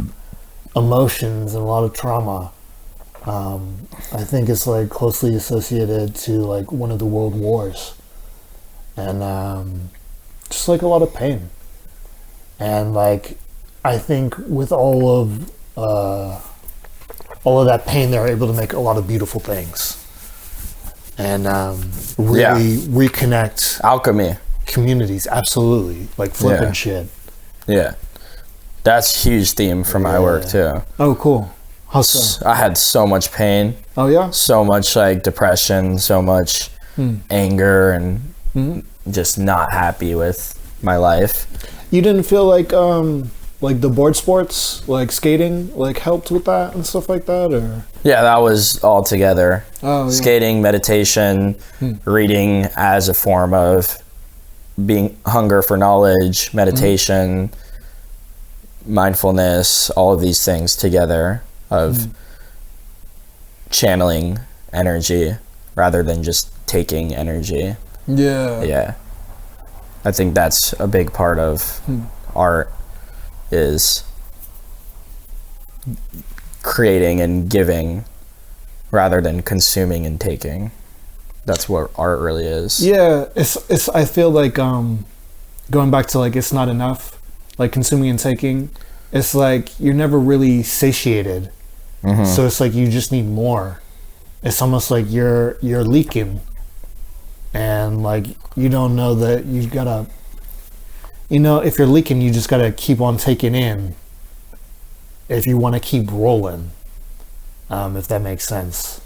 emotions and a lot of trauma. I think it's like closely associated to like one of the world wars, and just like a lot of pain. And like, I think with all of that pain, they're able to make a lot of beautiful things, and really reconnect Alchemy. communities. Absolutely, like flipping shit. Yeah. That's a huge theme for my work too. Oh, cool. How so? I had so much pain, Oh yeah. so much like depression, so much anger, and just not happy with my life. You didn't feel like the board sports, like skating, like helped with that and stuff like that, or? Yeah, that was all together. Oh, yeah. Skating, meditation, reading as a form of being hunger for knowledge, meditation, mindfulness, all of these things together of channeling energy rather than just taking energy. Yeah. I think that's a big part of art, is creating and giving rather than consuming and taking. That's what art really is. Yeah, it's I feel like going back to like it's not enough, like consuming and taking. It's like you're never really satiated. So it's like you just need more. It's almost like you're leaking, and like you don't know that you gotta, you know, if you're leaking, you just gotta keep on taking in if you want to keep rolling, if that makes sense.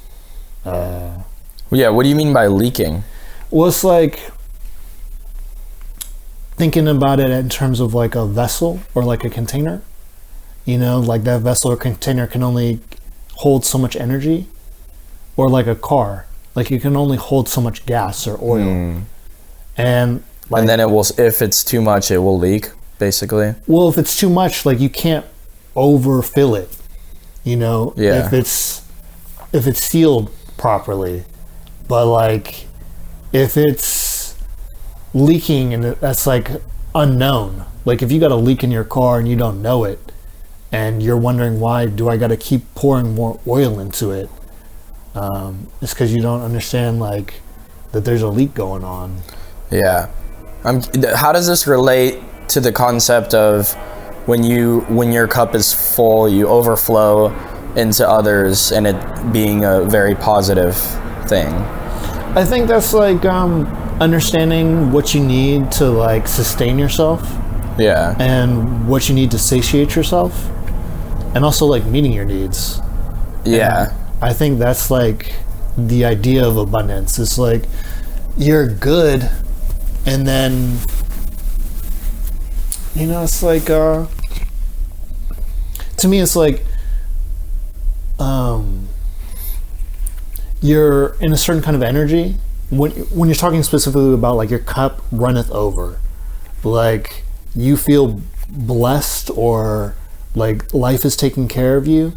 Yeah, what do you mean by leaking? Well, it's like thinking about it in terms of like a vessel or like a container. You know, like that vessel or container can only hold so much energy, or like a car, like you can only hold so much gas or oil. And like, and then it will, if it's too much, it will leak, basically. Well, if it's too much, like you can't overfill it, you know, Yeah. if it's sealed properly. But like if it's leaking and that's like unknown, like if you got a leak in your car and you don't know it and you're wondering why do I got to keep pouring more oil into it, it's because you don't understand like that there's a leak going on. Yeah. How does this relate to the concept of when your cup is full, you overflow into others, and it being a very positive thing? I think that's like understanding what you need to like sustain yourself. Yeah. And what you need to satiate yourself, and also like meeting your needs. Yeah. And I think that's like the idea of abundance. It's like you're good, and then you know, it's like to me it's like you're in a certain kind of energy when you're talking specifically about like your cup runneth over, like you feel blessed, or like life is taking care of you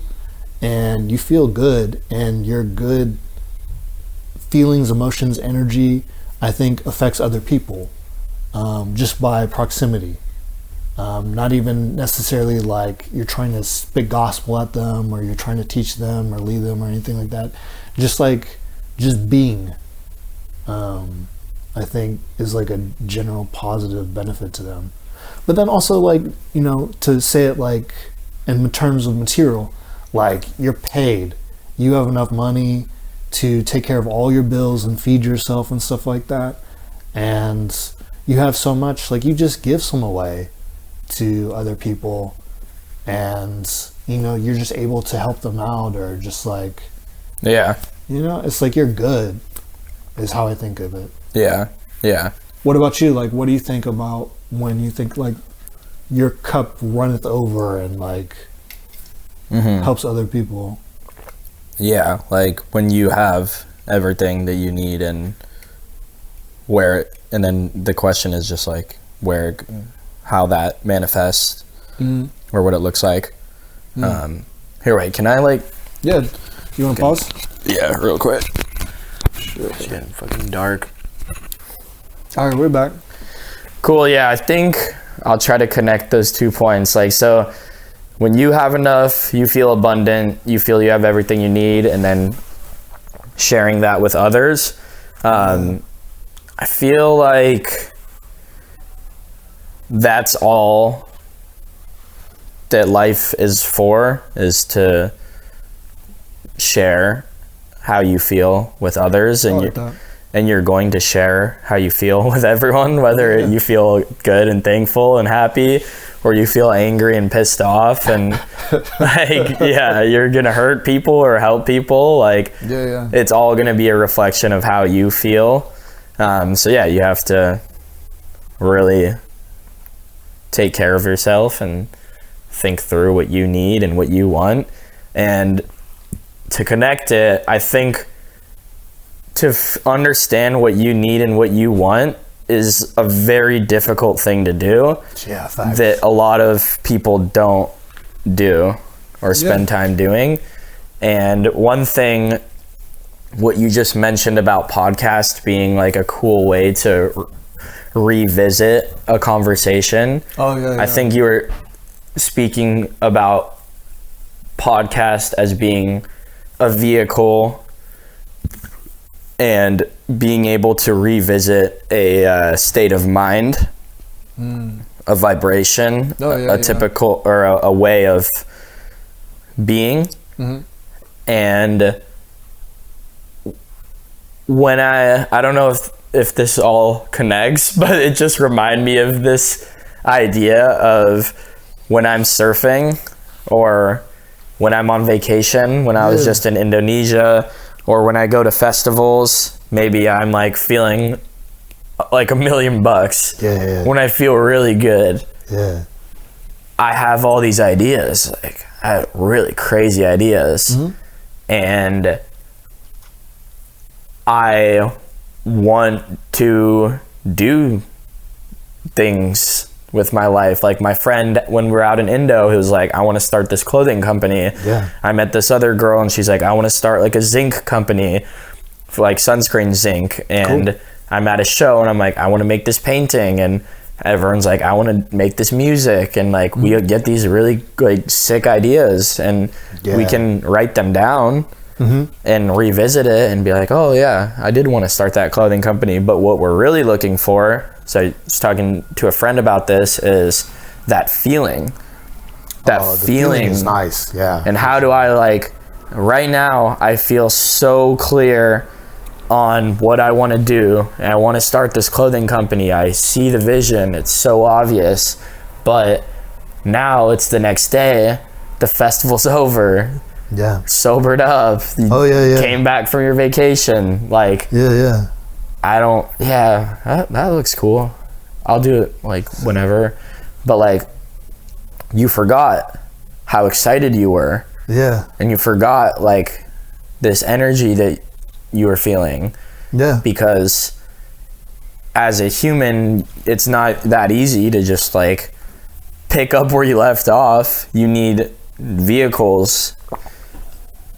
and you feel good, and your good feelings, emotions, energy, I think affects other people just by proximity. Not even necessarily like you're trying to spit gospel at them, or you're trying to teach them or lead them or anything like that. Just being, I think is like a general positive benefit to them. But then also like, you know, to say it like in terms of material, like you're paid, you have enough money to take care of all your bills and feed yourself and stuff like that. And you have so much, like you just give some away to other people, and you know, you're just able to help them out, or just like, Yeah. you know, it's like you're good is how I think of it. Yeah. Yeah. What about you? Like, what do you think about when you think like your cup runneth over and like helps other people? Yeah, like when you have everything that you need, and then the question is just like how that manifests, or what it looks like. Here, wait, can I like... Yeah, you want to pause? Yeah, real quick. Shit, it's getting fucking dark. All right, we're back. Cool, yeah, I think I'll try to connect those 2 points. Like, so when you have enough, you feel abundant, you feel you have everything you need, and then sharing that with others. I feel like that's all that life is for, is to share how you feel with others, and you're going to share how you feel with everyone, whether you feel good and thankful and happy, or you feel angry and pissed off, and like, yeah, you're gonna hurt people or help people. Like, it's all gonna be a reflection of how you feel. So yeah, you have to really take care of yourself and think through what you need and what you want. And to connect it, I think to understand what you need and what you want is a very difficult thing to do. Yeah, facts. That a lot of people don't do or spend time doing. And one thing, what you just mentioned about podcast being like a cool way to revisit a conversation. I think you were speaking about podcast as being a vehicle and being able to revisit a state of mind, a vibration, a typical or a way of being. And when I don't know if this all connects, but it just reminded me of this idea of when I'm surfing, or when I'm on vacation, when I was just in Indonesia, or when I go to festivals, maybe I'm like feeling like $1 million. When I feel really good. I have all these ideas, like I have really crazy ideas, and I want to do things with my life. Like my friend, when we were out in Indo, he was like, I want to start this clothing company. Yeah. I met this other girl and she's like, I want to start like a zinc company for like sunscreen zinc. And cool. I'm at a show and I'm like, I want to make this painting, and everyone's like, I want to make this music, and like we get these really like sick ideas, and we can write them down and revisit it and be like, oh yeah, I did want to start that clothing company. But what we're really looking for, so I was talking to a friend about this, is that feeling. That feeling is nice. Yeah. And how do I, like, right now I feel so clear on what I want to do, and I want to start this clothing company. I see the vision, it's so obvious, but now it's the next day, the festival's over. Yeah. Sobered up. Came back from your vacation. Like, I don't, that looks cool. I'll do it like whenever. But like, you forgot how excited you were. Yeah. And you forgot like this energy that you were feeling. Yeah. Because as a human, it's not that easy to just like pick up where you left off. You need vehicles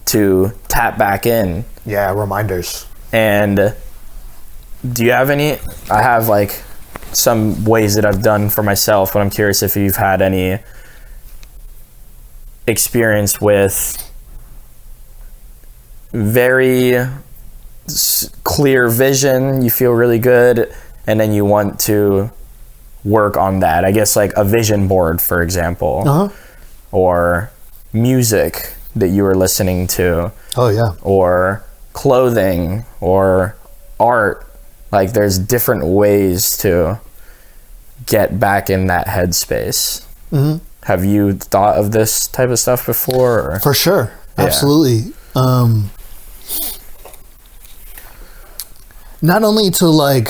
to tap back in. Yeah, reminders. And do you have any? I have like some ways that I've done for myself, but I'm curious if you've had any experience with very clear vision, you feel really good, and then you want to work on that. I guess like a vision board, for example, or music that you were listening to. Oh yeah. Or clothing or art. Like there's different ways to get back in that headspace. Have you thought of this type of stuff before? Or? For sure. Absolutely. Not only to like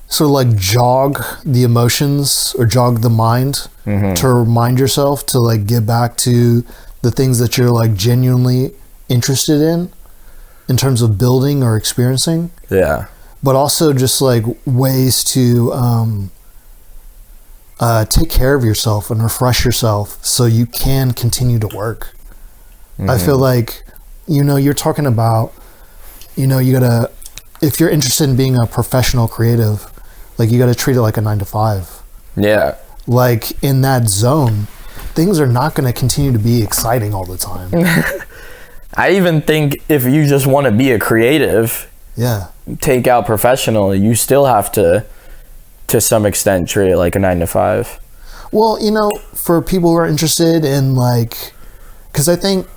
sort of like jog the emotions or jog the mind, to remind yourself to like get back to the things that you're like genuinely interested in terms of building or experiencing. Yeah. But also just like ways to take care of yourself and refresh yourself so you can continue to work. I feel like, you're talking about, you gotta, if you're interested in being a professional creative, like you gotta treat it like a 9-to-5. Yeah. Like in that zone, things are not going to continue to be exciting all the time. I even think if you just want to be a creative, take out professional, you still have to some extent treat it like a 9-to-5. Well, for people who are interested in like, because I think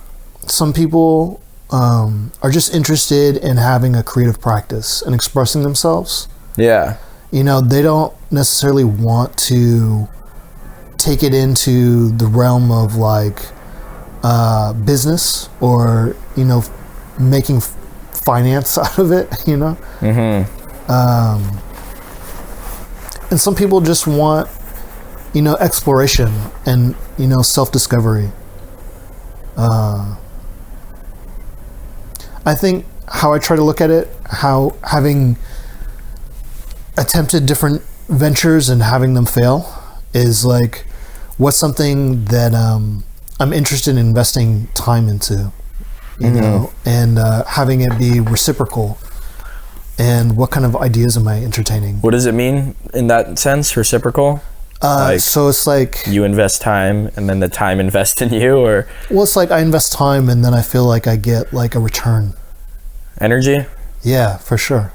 some people are just interested in having a creative practice and expressing themselves. Yeah. They don't necessarily want to take it into the realm of like business or making finance out of it, and some people just want exploration and self-discovery. I think how I try to look at it, how having attempted different ventures and having them fail is like, what's something that I'm interested in investing time into, you know, and having it be reciprocal, and what kind of ideas am I entertaining? What does it mean in that sense, reciprocal? So it's like you invest time and then the time invests in you, or? Well, it's like I invest time and then I feel like I get like a return. Energy? Yeah, for sure.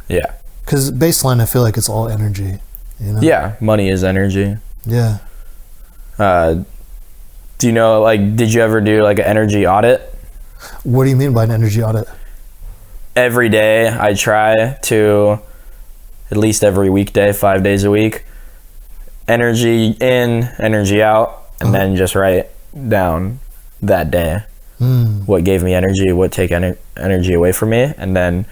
Yeah. Because baseline, I feel like it's all energy, Yeah, money is energy. Yeah. Do you know, like, did you ever do like an energy audit? What do you mean by an energy audit? Every day I try to, at least every weekday, 5 days a week, energy in, energy out, and then just write down that day what gave me energy, what take energy away from me. And then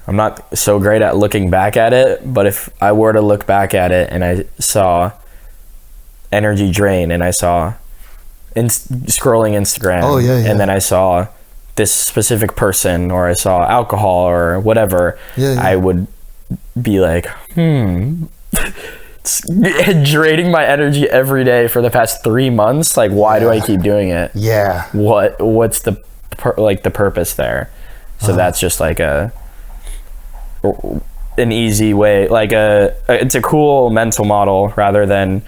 I'm not so great at looking back at it, but if I were to look back at it and I saw energy drain, and I saw scrolling Instagram. Oh, yeah. And then I saw this specific person, or I saw alcohol or whatever. Yeah. I would be like, it's draining my energy every day for the past 3 months. Like, why do I keep doing it? Yeah. What's the the purpose there? So that's just like an easy way, like it's a cool mental model, rather than,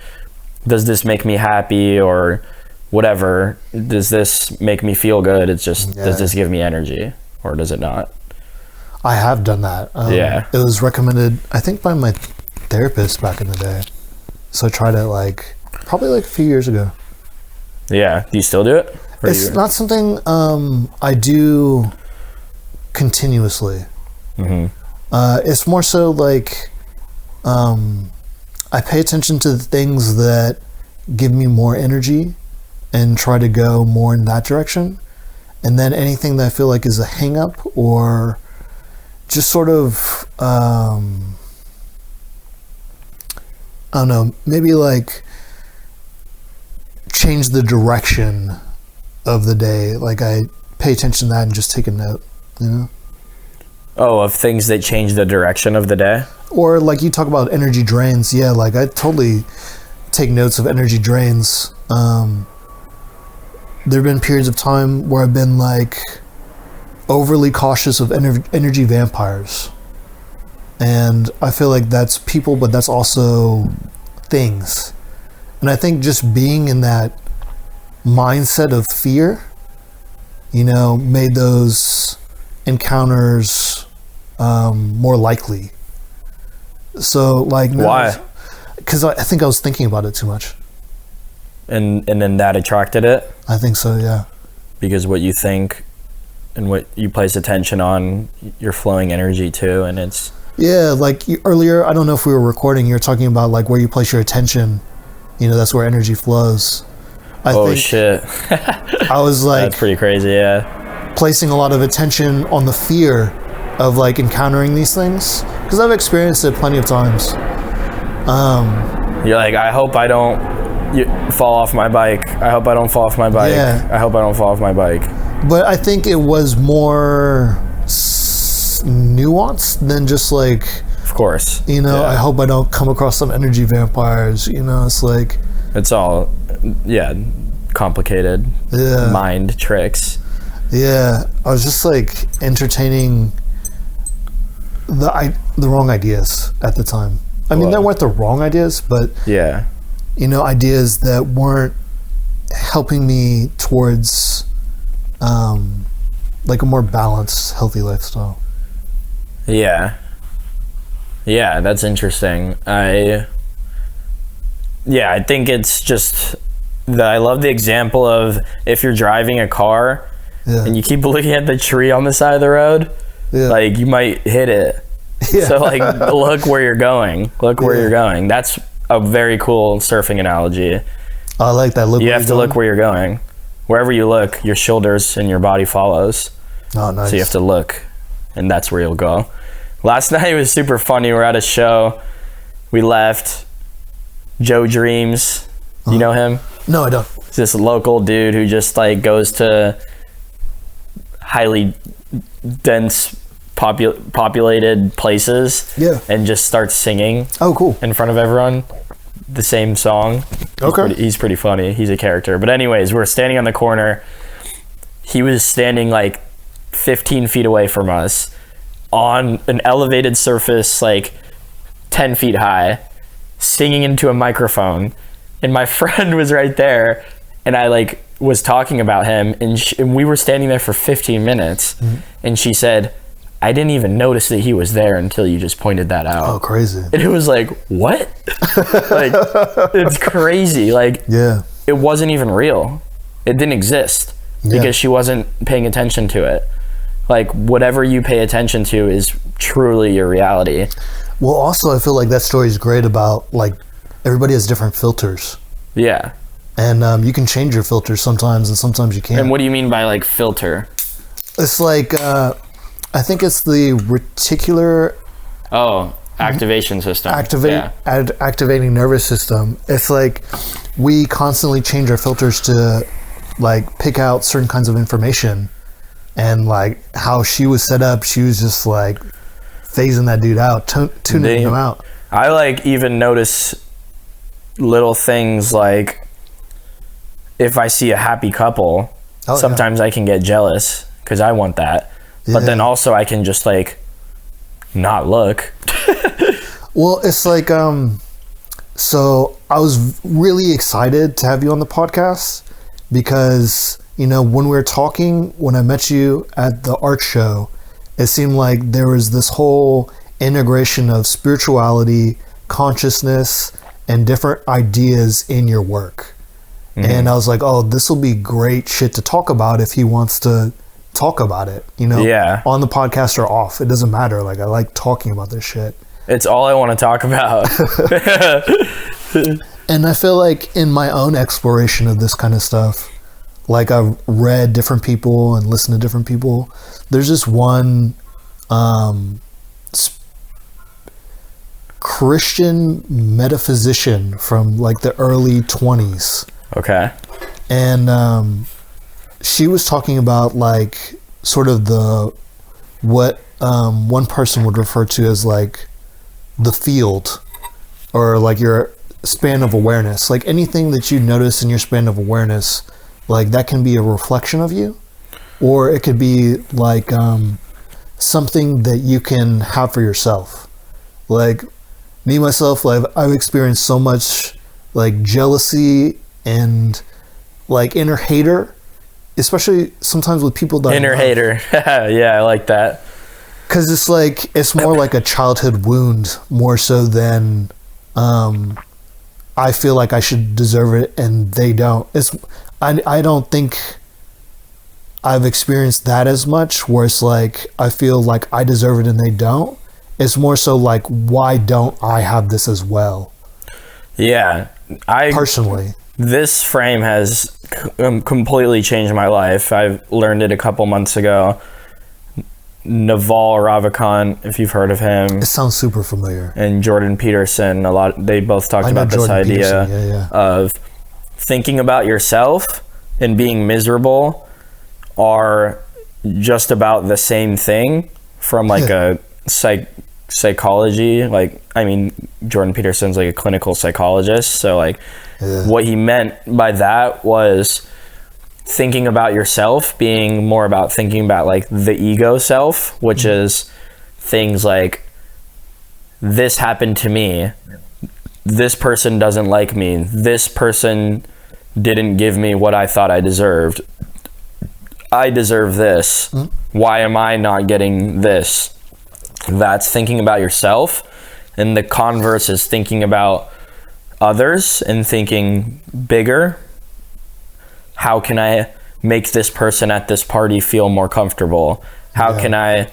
does this make me happy or whatever? Does this make me feel good? It's just, does this give me energy or does it not? I have done that. It was recommended, I think, by my therapist back in the day. So I tried it probably a few years ago. Yeah. Do you still do it? It's not something I do continuously. Mm-hmm. It's more so I pay attention to the things that give me more energy and try to go more in that direction. And then anything that I feel like is a hang up or just sort of, I don't know, maybe change the direction of the day. I pay attention to that and just take a note, you know? Oh, of things that change the direction of the day? Or you talk about energy drains. Yeah, I totally take notes of energy drains. There have been periods of time where I've been overly cautious of energy vampires. And I feel like that's people, but that's also things. And I think just being in that mindset of fear, made those encounters more likely. So why? Because I think I was thinking about it too much. And then that attracted it? I think so, yeah. Because what you think and what you place attention on, you're flowing energy to, and it's... Yeah, earlier, I don't know if we were recording, you were talking about where you place your attention, that's where energy flows. I think shit. I was that's pretty crazy, yeah. Placing a lot of attention on the fear of encountering these things, because I've experienced it plenty of times. You're I hope I don't fall off my bike. I hope I don't fall off my bike. Yeah. I hope I don't fall off my bike. But I think it was more nuanced than just of course. I hope I don't come across some energy vampires. It's it's all complicated mind tricks. Yeah, I was just entertaining the wrong ideas at the time. I mean, they weren't the wrong ideas, but ideas that weren't helping me towards a more balanced, healthy lifestyle. Yeah, that's interesting. I think it's just that I love the example of if you're driving a car and you keep looking at the tree on the side of the road, you might hit it. Yeah. So look where you're going. Look where you're going. That's a very cool surfing analogy. I like that. You have to look where you're going. Wherever you look, your shoulders and your body follows. Oh, nice. So you have to look, and that's where you'll go. Last night was super funny. We're at a show. We left. Joe Dreams. You know him? No, I don't. It's this local dude who just goes to highly dense populated places and just starts singing in front of everyone the same song. He's pretty funny. He's a character. But anyways, we're standing on the corner. He was standing 15 feet away from us on an elevated surface 10 feet high, singing into a microphone, and my friend was right there, and I was talking about him, and we were standing there for 15 minutes, and she said, I didn't even notice that he was there until you just pointed that out. Oh, crazy. And it was what? It's crazy. It wasn't even real. It didn't exist because she wasn't paying attention to it. Whatever you pay attention to is truly your reality. Well, also, I feel that story is great about, everybody has different filters. Yeah. And you can change your filters sometimes, and sometimes you can't. And what do you mean by, filter? It's I think it's the reticular activation system. Activating nervous system. It's like we constantly change our filters to like pick out certain kinds of information, and like how she was set up, she was just like phasing that dude out, tuning him out. I like even notice little things like if I see a happy couple, sometimes I can get jealous because I want that. But then also I can just like not look. Well, it's like so I was really excited to have you on the podcast because, you know, when we were talking, when I met you at the art show, it seemed like there was this whole integration of spirituality, consciousness, and different ideas in your work. And I was like, oh, this will be great shit to talk about if he wants to talk about it, you know, on the podcast or off. It doesn't matter. Like, I like talking about this shit. It's all I want to talk about. And I feel like in my own exploration of this kind of stuff, like I've read different people and listened to different people. There's this one Christian metaphysician from like the early 20s. Okay. And she was talking about like sort of what one person would refer to as like the field, or like your span of awareness. Like anything that you notice in your span of awareness, like that can be a reflection of you, or it could be like something that you can have for yourself. Like me myself, like I've experienced so much like jealousy and like inner hater, especially sometimes with people that inner hater. Yeah, I like that. Because it's like, it's more like a childhood wound more so than I feel like I should deserve it and they don't. I don't think I've experienced that as much, where it's like I feel like I deserve it and they don't. It's more so like, why don't I have this as well? Yeah, personally, this frame has completely changed my life. I've learned it a couple months ago. Naval Ravikant, if you've heard of him. It sounds super familiar. And Jordan Peterson, they both talked about this idea of thinking about yourself and being miserable are just about the same thing from like a psychology. Like, I mean, Jordan Peterson's like a clinical psychologist, so like what he meant by that was thinking about yourself being more about thinking about like the ego self, which is things like, this happened to me, this person doesn't like me, this person didn't give me what I thought I deserved, I deserve this, why am I not getting this? That's thinking about yourself. And the converse is thinking about others and thinking bigger. How can I make this person at this party feel more comfortable? How can I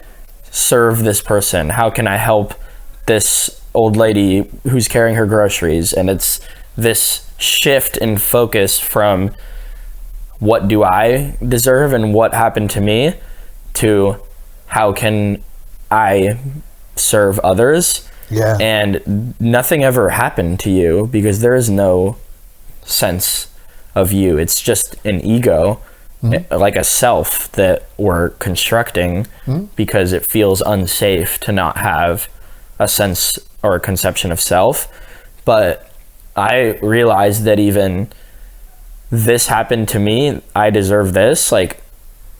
serve this person? How can I help this old lady who's carrying her groceries? And it's this shift in focus from what do I deserve and what happened to me to how can I serve others? Yeah. And nothing ever happened to you because there is no sense of you. It's just an ego, like a self that we're constructing because it feels unsafe to not have a sense or a conception of self. But I realized that even this happened to me, I deserve this, like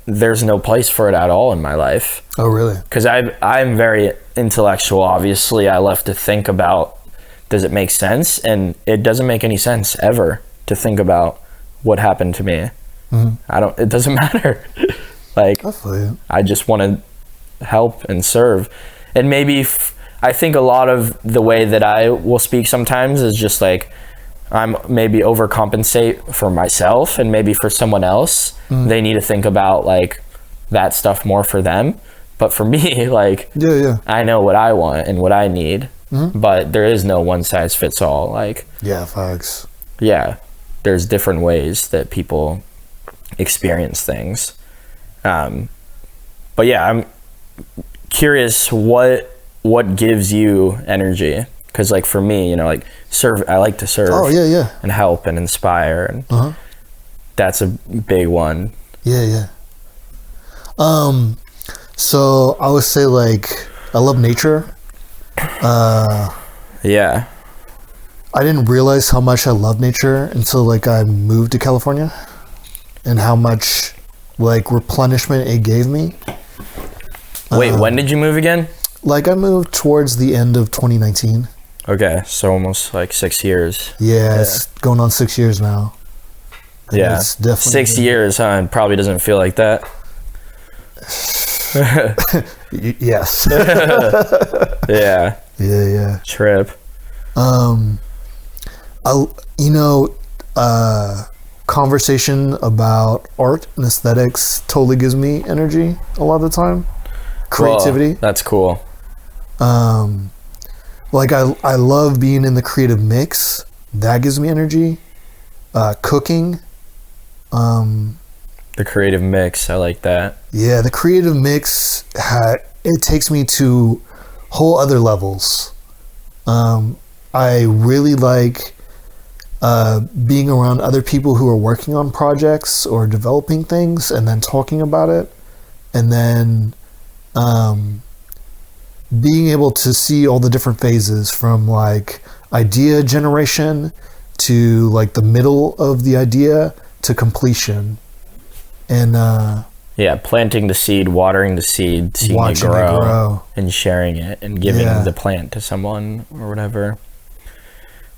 there's no place for it at all in my life. Oh, really? Because I'm very intellectual. Obviously, I love to think about, does it make sense? And it doesn't make any sense ever to think about what happened to me. It doesn't matter. Like, I just want to help and serve. And maybe I think a lot of the way that I will speak sometimes is just like, I'm maybe overcompensate for myself, and maybe for someone else, they need to think about like that stuff more for them. But for me, like, I know what I want and what I need, but there is no one size fits all. Like, facts. Yeah, there's different ways that people experience things. But yeah, I'm curious, what what gives you energy? Because like for me, you know, like I like to serve. Oh yeah. And help and inspire, and that's a big one. Yeah. So I would say like I love nature. Yeah. I didn't realize how much I love nature until like I moved to California, and how much like replenishment it gave me. Wait, when did you move again? Like I moved towards the end of 2019. Okay, so almost like 6 years. Yeah, it's going on 6 years now. And yeah, it's definitely 6 years, huh? It probably doesn't feel like that. Yes. Yeah. Trip. Conversation about art and aesthetics totally gives me energy a lot of the time. Creativity. Whoa, that's cool. Like I love being in the creative mix. That gives me energy. Cooking. The creative mix, I like that. Yeah, the creative mix, it takes me to whole other levels. I really like being around other people who are working on projects or developing things and then talking about it. And then being able to see all the different phases from like idea generation to like the middle of the idea to completion. And yeah, planting the seed, watering the seed, seeing it grow, and sharing it and giving the plant to someone or whatever.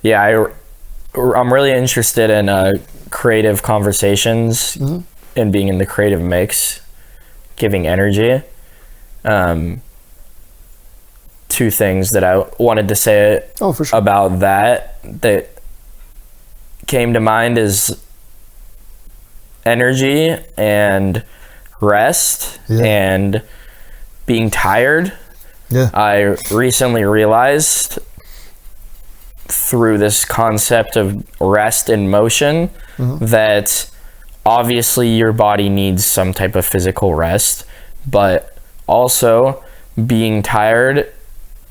Yeah, I'm really interested in creative conversations and being in the creative mix, giving energy. Two things that I wanted to say for sure. about that came to mind is energy and rest and being tired. Yeah. I recently realized through this concept of rest and motion that obviously your body needs some type of physical rest, but also being tired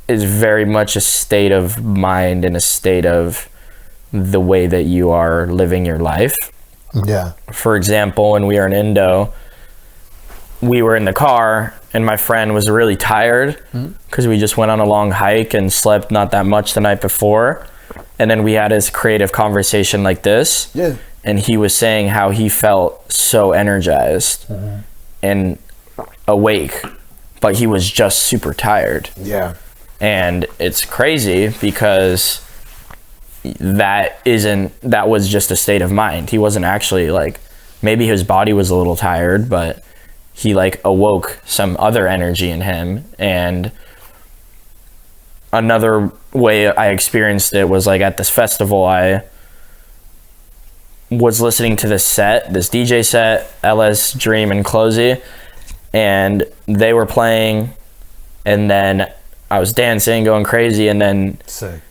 is very much a state of mind and a state of the way that you are living your life. Yeah. For example, when we were in Indo, we were in the car and my friend was really tired because we just went on a long hike and slept not that much the night before. And then we had this creative conversation like this. Yeah. And he was saying how he felt so energized and awake, but he was just super tired. Yeah. And it's crazy because that was just a state of mind. He wasn't actually like, maybe his body was a little tired, but he like awoke some other energy in him. And another way I experienced it was like at this festival, I was listening to this DJ set, LS Dream and Closey, and they were playing, and then I was dancing, going crazy, and then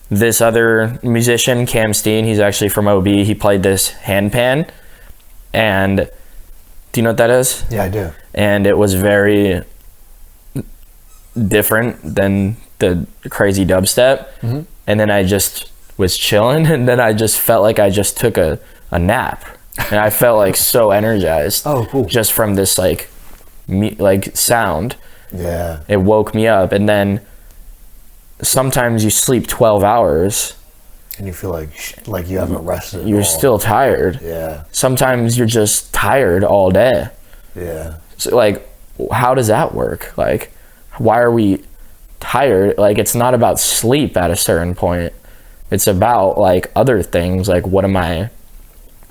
this other musician, Cam Steen, he's actually from OB, he played this handpan, and do you know what that is? Yeah, I do. And it was very different than the crazy dubstep, and then I just was chilling, and then I just felt like I just took a nap, and I felt like so energized. Oh, cool. Just from this like sound. Yeah. It woke me up, and then sometimes you sleep 12 hours and you feel like you haven't rested. You're still tired. Yeah. Sometimes you're just tired all day. Yeah. So like, how does that work? Like, why are we tired? Like, it's not about sleep at a certain point. It's about like other things. Like, what am I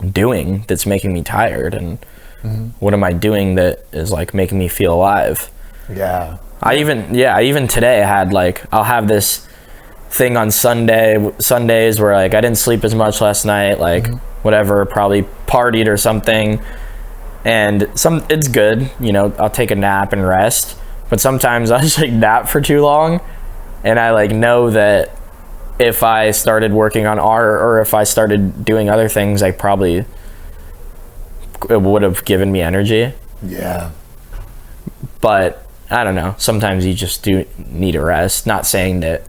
doing that's making me tired? And what am I doing that is like making me feel alive? Yeah. I even today had like, I'll have this thing on Sundays where like I didn't sleep as much last night, like whatever, probably partied or something, and it's good, you know, I'll take a nap and rest, but sometimes I just like nap for too long, and I like know that if I started working on art or if I started doing other things, it would have given me energy. Yeah. But I don't know, sometimes you just do need a rest. Not saying that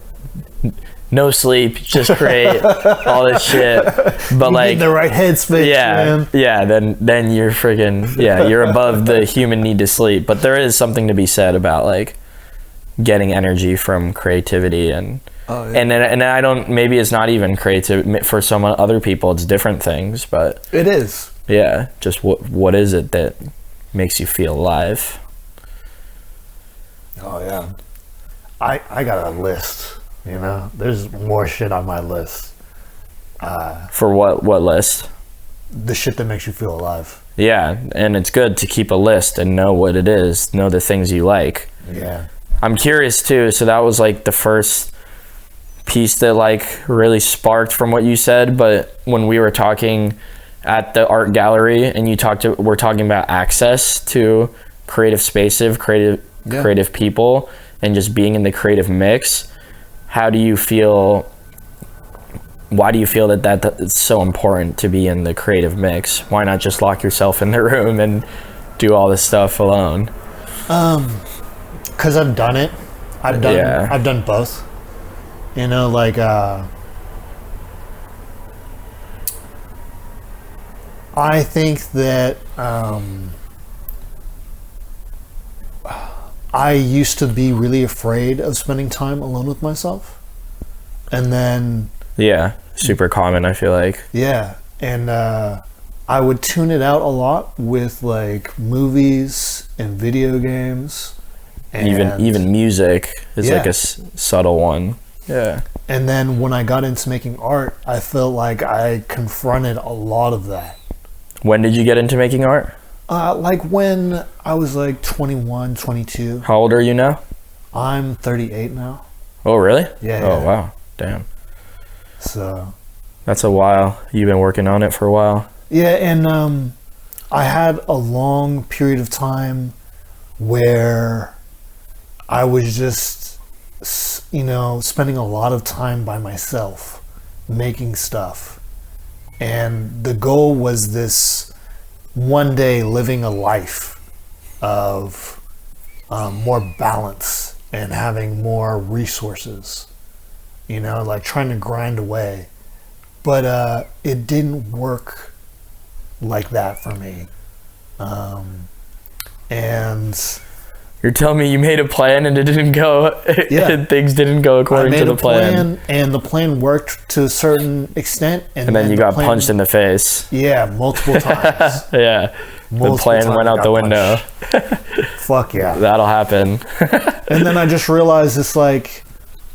no sleep, just create all this shit, but you like need the right headspace, man. then you're freaking you're above the human need to sleep. But there is something to be said about like getting energy from creativity and and I don't, maybe it's not even creative for some other people, it's different things, but it is. Yeah, just what is it that makes you feel alive? Oh yeah, I got a list. You know, there's more shit on my list. For what list? The shit that makes you feel alive. Yeah, and it's good to keep a list and know what it is, know the things you like. Yeah. I'm curious too, so that was like the first piece that like really sparked from what you said, but when we were talking at the art gallery and we're talking about access to creative spaces, creative people, and just being in the creative mix. Why do you feel that it's so important to be in the creative mix? Why not just lock yourself in the room and do all this stuff alone? Because I've done it. I've done both. You know, like I think that I used to be really afraid of spending time alone with myself. And then... Yeah, super common, I feel like. Yeah, and I would tune it out a lot with, like, movies and video games. And even music is like a subtle one. Yeah. And then when I got into making art, I felt like I confronted a lot of that. When did you get into making art? Like when I was like 21, 22. How old are you now? I'm 38 now. Oh, really? Yeah. Oh, wow. Damn. So. That's a while. You've been working on it for a while. Yeah, and I had a long period of time where I was just, you know, spending a lot of time by myself making stuff. And the goal was this one day living a life of more balance and having more resources, you know, like trying to grind away. But it didn't work like that for me. And you're telling me you made a plan and it didn't go, and things didn't go according to the plan. And the plan worked to a certain extent. And then you got punched in the face. Yeah, multiple times. Yeah. The plan went out the window. Fuck yeah. That'll happen. And then I just realized it's like,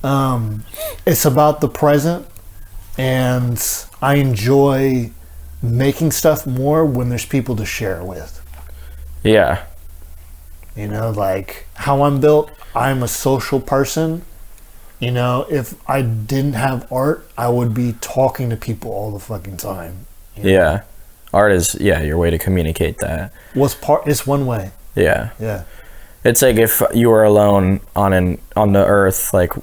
it's about the present, and I enjoy making stuff more when there's people to share it with. Yeah. You know, like how I'm built, I'm a social person. You know, if I didn't have art, I would be talking to people all the fucking time. Yeah. Art is, your way to communicate that. It's one way. Yeah. Yeah. It's like if you were alone on the earth, like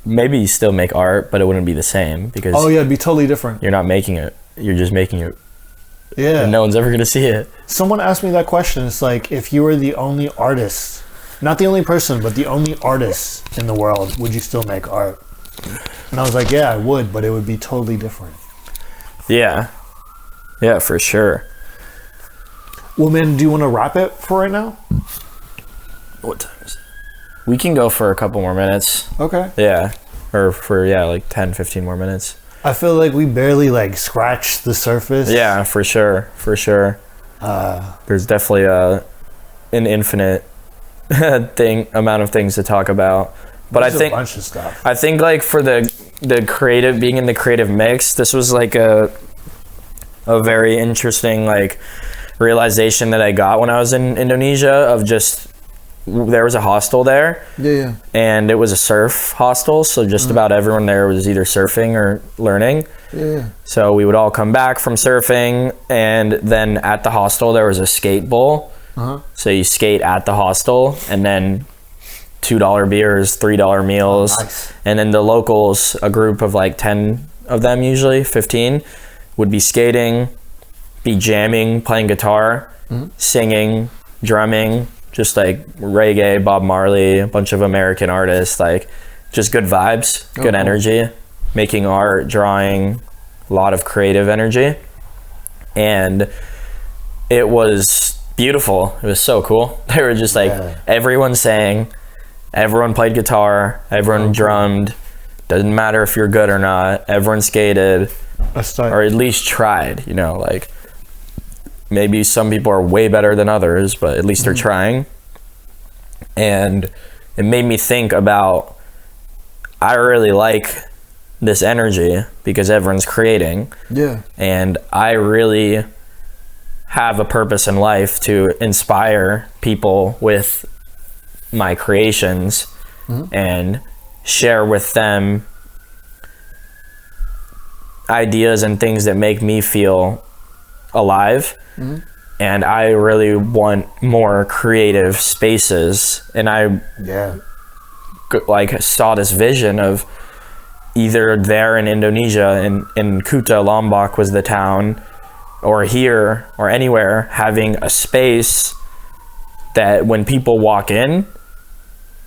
maybe you still make art, but it wouldn't be the same because it'd be totally different. You're not making it. You're just making it. Yeah. And no one's ever going to see it. Someone asked me that question. It's like, if you were the only artist, not the only person, but the only artist in the world, would you still make art? And I was like, yeah, I would, but it would be totally different. Yeah. Yeah, for sure. Well, man, do you want to wrap it for right now? What time is it? We can go for a couple more minutes. Okay. Yeah. Or for, like 10, 15 more minutes. I feel like we barely like scratched the surface. Yeah, for sure. For sure. There's definitely an infinite amount of things to talk about. But I think a bunch of stuff. I think like for the creative, being in the creative mix, this was like a very interesting like realization that I got when I was in Indonesia of just, there was a hostel there. Yeah. And it was a surf hostel, so just about everyone there was either surfing or learning. Yeah. So we would all come back from surfing, and then at the hostel there was a skate bowl. So you skate at the hostel, and then $2 beers, $3 meals. Oh, nice. And then the locals, a group of like 10 of them, usually 15, would be skating, be jamming, playing guitar, singing, drumming, just like reggae, Bob Marley, a bunch of American artists, like just good vibes, good energy, making art, drawing, a lot of creative energy. And it was beautiful. It was so cool. They were just like, everyone sang, everyone played guitar, everyone drummed. Doesn't matter if you're good or not. Everyone skated, or at least tried, you know, like maybe some people are way better than others, but at least they're trying. And it made me think about, I really like this energy because everyone's creating. Yeah. And I really have a purpose in life to inspire people with my creations and share with them ideas and things that make me feel alive. And I really want more creative spaces. And I like saw this vision of either there in Indonesia, in Kuta, Lombok was the town, or here or anywhere, having a space that when people walk in,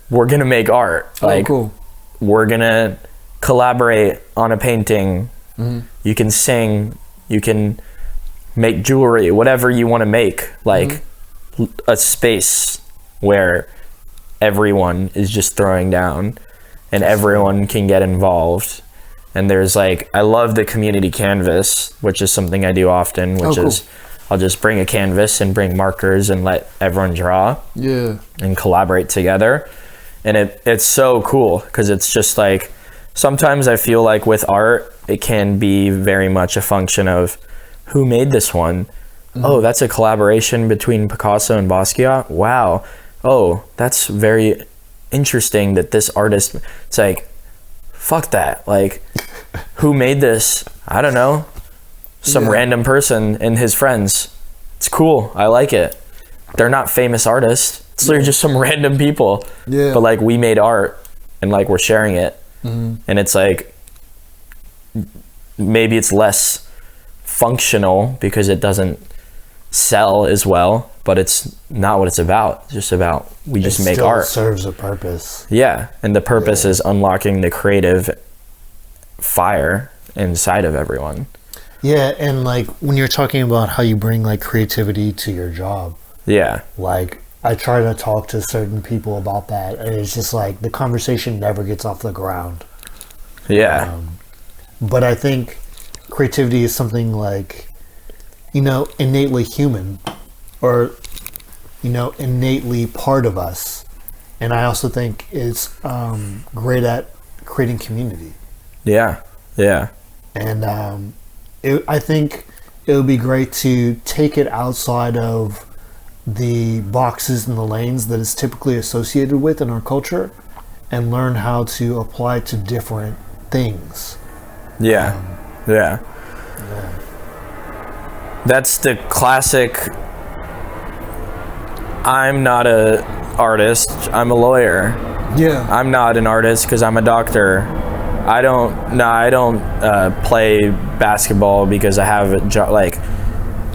we're gonna make art. We're gonna collaborate on a painting. You can sing, you can make jewelry, whatever you want to make, like a space where everyone is just throwing down and everyone can get involved. And there's like, I love the community canvas, which is something I do often, which is I'll just bring a canvas and bring markers and let everyone draw and collaborate together. And it's so cool because it's just like, sometimes I feel like with art, it can be very much a function of who made this one. Oh, that's a collaboration between Picasso and Basquiat. Wow. Oh, that's very interesting that this artist, it's like, fuck that. Like, who made this? I don't know. Some random person and his friends. It's cool. I like it. They're not famous artists. It's literally just some random people. But like, we made art and like, we're sharing it. And it's like, maybe it's less functional because it doesn't sell as well, but it's not what it's about. It's just about, we just make art. It serves a purpose. Yeah, and the purpose is unlocking the creative fire inside of everyone. Yeah, and like when you're talking about how you bring like creativity to your job. Yeah. Like I try to talk to certain people about that, and it's just like the conversation never gets off the ground. Yeah. But I think creativity is something like, you know, innately human, or, you know, innately part of us. And I also think it's great at creating community. Yeah. Yeah. And I think it would be great to take it outside of the boxes and the lanes that it's typically associated with in our culture and learn how to apply to different things. Yeah. Yeah. That's the classic, I'm not a artist, I'm a lawyer. Yeah. I'm not an artist because I'm a doctor. I don't play basketball because I have a job. Like,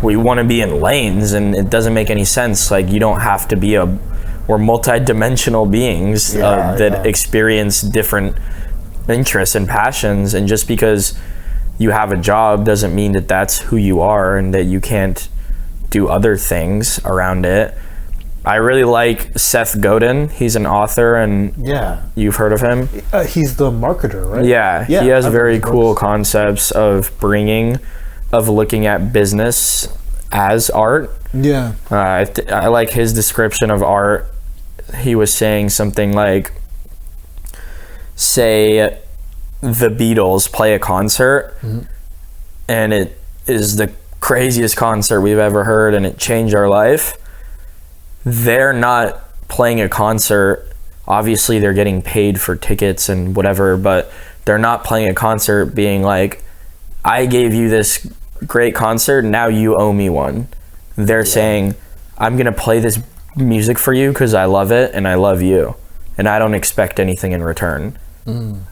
we want to be in lanes, and it doesn't make any sense. Like, you don't have to be we're multi-dimensional beings that experience different interests and passions, and just because you have a job doesn't mean that that's who you are and that you can't do other things around it. I really like Seth Godin. He's an author, and you've heard of him. He's the marketer, right? Yeah, he has very cool concepts of looking at business as art. Yeah. I like his description of art. He was saying something like, say the Beatles play a concert and it is the craziest concert we've ever heard and it changed our life. They're not playing a concert. Obviously they're getting paid for tickets and whatever, but they're not playing a concert being like, I gave you this great concert, now you owe me one. They're saying, I'm gonna play this music for you because I love it and I love you and I don't expect anything in return.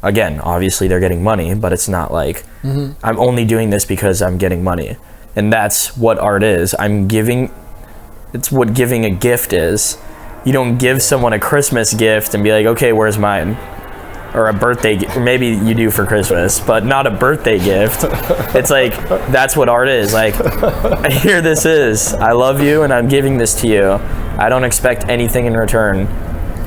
Again, obviously they're getting money, but it's not like I'm only doing this because I'm getting money. And that's what art is. It's what giving a gift is. You don't give someone a Christmas gift and be like, okay, where's mine? Or a birthday gift. Maybe you do for Christmas, but not a birthday gift. It's like, that's what art is. Like, here this is. I love you and I'm giving this to you. I don't expect anything in return.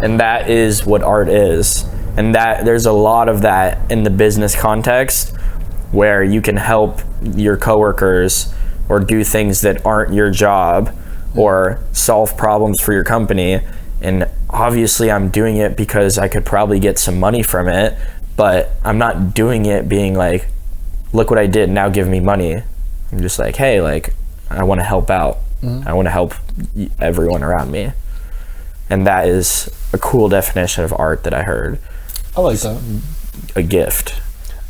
And that is what art is. And that there's a lot of that in the business context where you can help your coworkers or do things that aren't your job or solve problems for your company. And obviously I'm doing it because I could probably get some money from it, but I'm not doing it being like, look what I did, now give me money. I'm just like, hey, like, I want to help out. I want to help everyone around me. And that is a cool definition of art that I heard. I like that. A gift.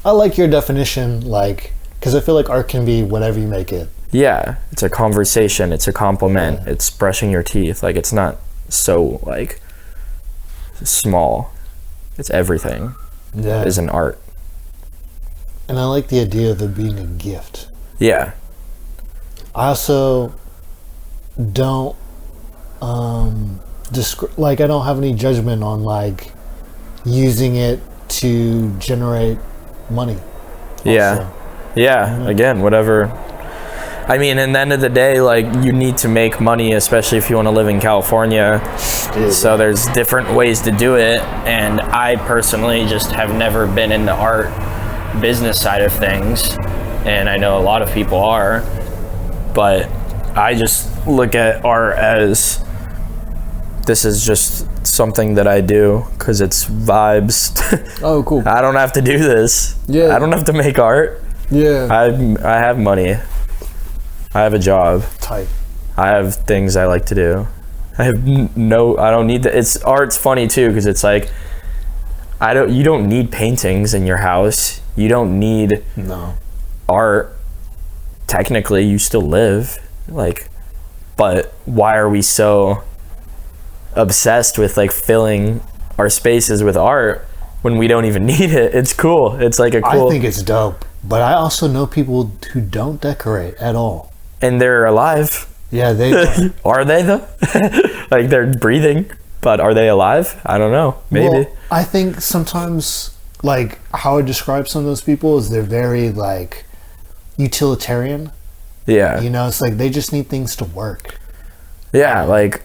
I like your definition, like, because I feel like art can be whatever you make it. Yeah, it's a conversation, it's a compliment, it's brushing your teeth. Like, it's not so, like, small. It's everything is an art. And I like the idea of it being a gift. Yeah. I also don't, I don't have any judgment on, like, using it to generate money. Yeah. Yeah. Again, whatever. I mean, in the end of the day, like, you need to make money, especially if you want to live in California. So there's different ways to do it. And I personally just have never been in the art business side of things. And I know a lot of people are. But I just look at art as this is just something that I do because it's vibes. Oh, cool. I don't have to do this. Yeah. I don't have to make art. Yeah. I have money. I have a job. Tight. I have things I like to do. I don't need that. Art's funny too because it's like you don't need paintings in your house. You don't need art. Technically, you still live, like, but why are we so obsessed with like filling our spaces with art when we don't even need it? It's cool. It's like I think it's dope, but I also know people who don't decorate at all. And they're alive. Yeah, they are. Are they though? Like, they're breathing, but are they alive? I don't know. Maybe. Well, I think sometimes, like, how I describe some of those people is they're very, like, utilitarian. Yeah. You know, it's like they just need things to work. Yeah, like,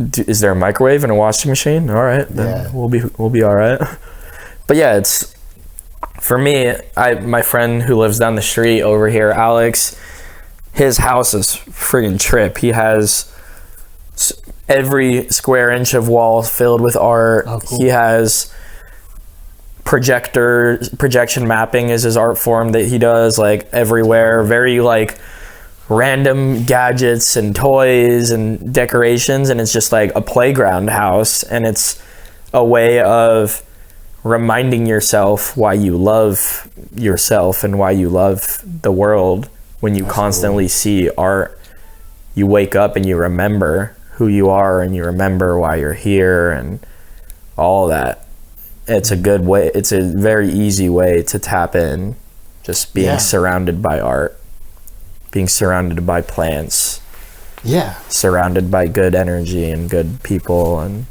is there a microwave and a washing machine? All right, then we'll be all right. But yeah, it's for me. My friend who lives down the street over here, Alex. His house is friggin' trip. He has every square inch of wall filled with art. Oh, cool. He has projection mapping is his art form that he does, like, everywhere. Very, like, random gadgets and toys and decorations, and it's just like a playground house, and it's a way of reminding yourself why you love yourself and why you love the world. When you constantly see art, you wake up and you remember who you are and you remember why you're here and all that. It's a good way. It's a very easy way to tap in, just being surrounded by art, being surrounded by plants, surrounded by good energy and good people and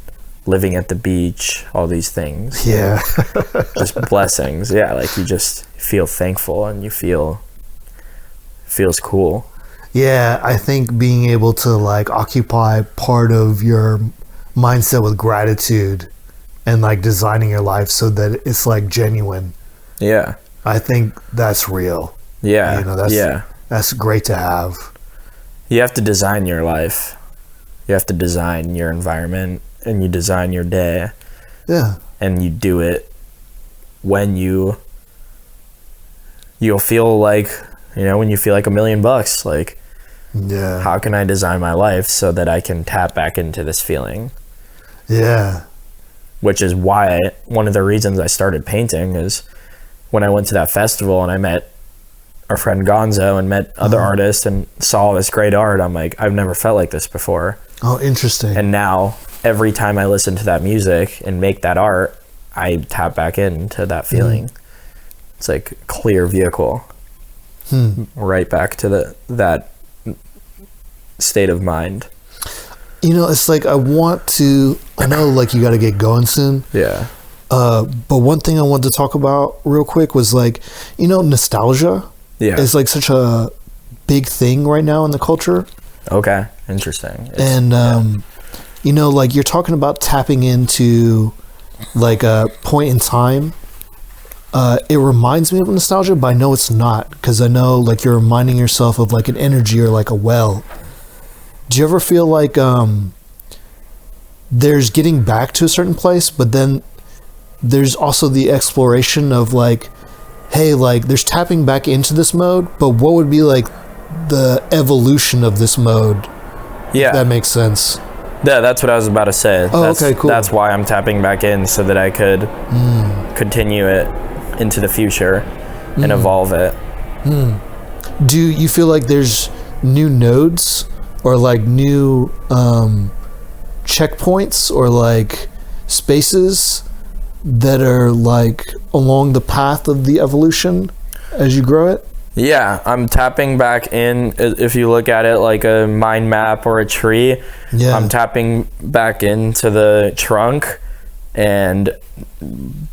living at the beach, all these things. Yeah. Just blessings. Yeah, like, you just feel thankful and you feels cool. Yeah, I think being able to, like, occupy part of your mindset with gratitude and, like, designing your life so that it's, like, genuine. Yeah. I think that's real. Yeah. You know, that's great to have. You have to design your life. You have to design your environment and you design your day. Yeah. And you do it when you'll feel like, you know, when you feel like $1 million, like, how can I design my life so that I can tap back into this feeling? Yeah. Which is why one of the reasons I started painting is when I went to that festival and I met our friend Gonzo and met other artists and saw this great art. I'm like, I've never felt like this before. Oh, interesting. And now every time I listen to that music and make that art, I tap back into that feeling. It's like a clear vehicle. Right back to that state of mind. You know, it's like I know like you got to get going soon. Yeah. But one thing I wanted to talk about real quick was like, you know, nostalgia is like such a big thing right now in the culture. Okay. Interesting. And, you know, like you're talking about tapping into like a point in time. It reminds me of nostalgia, but I know it's not, because I know like you're reminding yourself of like an energy or like a well. Do you ever feel like there's getting back to a certain place, but then there's also the exploration of like, hey, like there's tapping back into this mode, but what would be like the evolution of this mode? Yeah. If that makes sense. Yeah, that's what I was about to say. Okay, cool. That's why I'm tapping back in, so that I could continue it into the future and evolve it. Do you feel like there's new nodes or like new checkpoints or like spaces that are like along the path of the evolution as you grow it? Yeah, I'm tapping back in. If you look at it like a mind map or a tree, I'm tapping back into the trunk and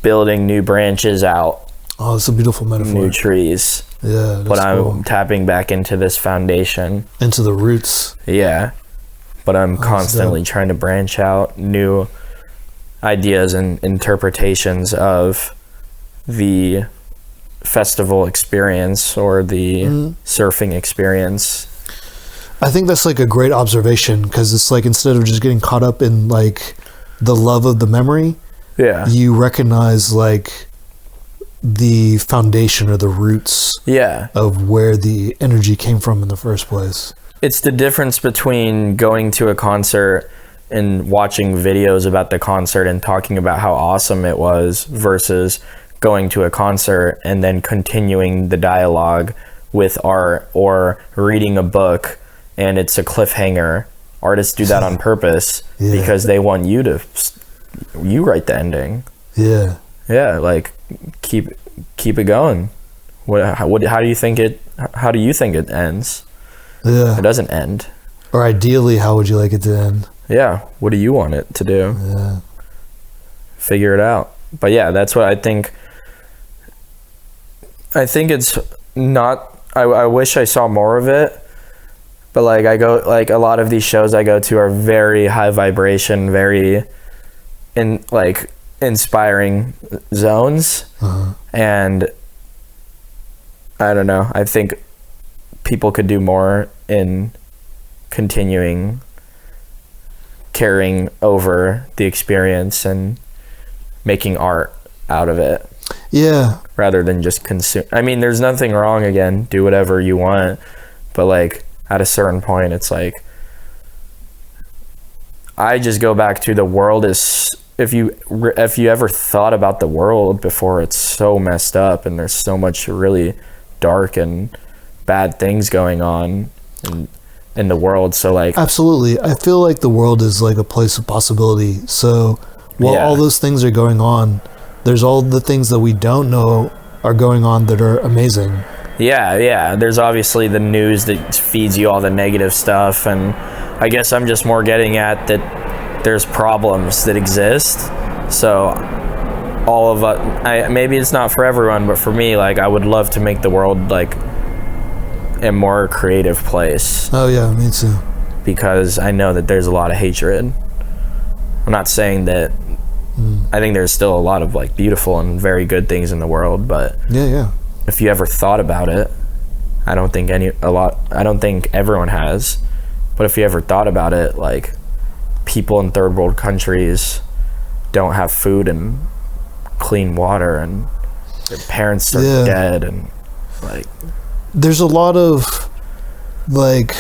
building new branches out. Oh, it's a beautiful metaphor. New trees. Yeah, but I'm tapping back into this foundation. Into the roots. Yeah. But I'm constantly trying to branch out new ideas and interpretations of the festival experience or the surfing experience. I think that's like a great observation, because it's like instead of just getting caught up in like the love of the memory, you recognize like the foundation or the roots of where the energy came from in the first place. It's the difference between going to a concert and watching videos about the concert and talking about how awesome it was versus going to a concert and then continuing the dialogue with art or reading a book and it's a cliffhanger. Artists do that on purpose because they want you write the ending. Like keep it going. How do you think it ends? It doesn't end. Or ideally, how would you like it to end? What do you want it to do? Figure it out. But that's what I think. I think it's not, I wish I saw more of it, but like I go, like a lot of these shows I go to are very high vibration, very inspiring zones. And I don't know, I think people could do more in continuing carrying over the experience and making art out of it. Rather than just consume. I mean, there's nothing wrong, again, do whatever you want, but like at a certain point it's like, I just go back to the world is, if you ever thought about the world before, it's so messed up and there's so much really dark and bad things going on in the world. So like, absolutely, I feel like the world is like a place of possibility. So while all those things are going on, there's all the things that we don't know are going on that are amazing. There's obviously the news that feeds you all the negative stuff, and I guess I'm just more getting at that there's problems that exist. So all of us, maybe it's not for everyone, but for me, like I would love to make the world like a more creative place. Me too. Because I know that there's a lot of hatred. I'm not saying that. I think there's still a lot of like beautiful and very good things in the world, but if you ever thought about it, I don't think everyone has, but if you ever thought about it, like people in third world countries don't have food and clean water, and their parents are dead, and like there's a lot of like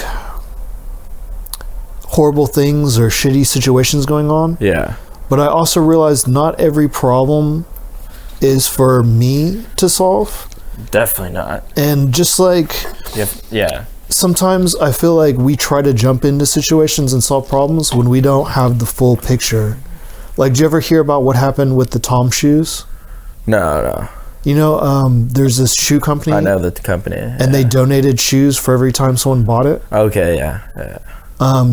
horrible things or shitty situations going on. But I also realized not every problem is for me to solve. Definitely not. And just like, sometimes I feel like we try to jump into situations and solve problems when we don't have the full picture. Like, do you ever hear about what happened with the Tom shoes? No. You know, there's this shoe company. I know the company. And they donated shoes for every time someone bought it. Okay, yeah.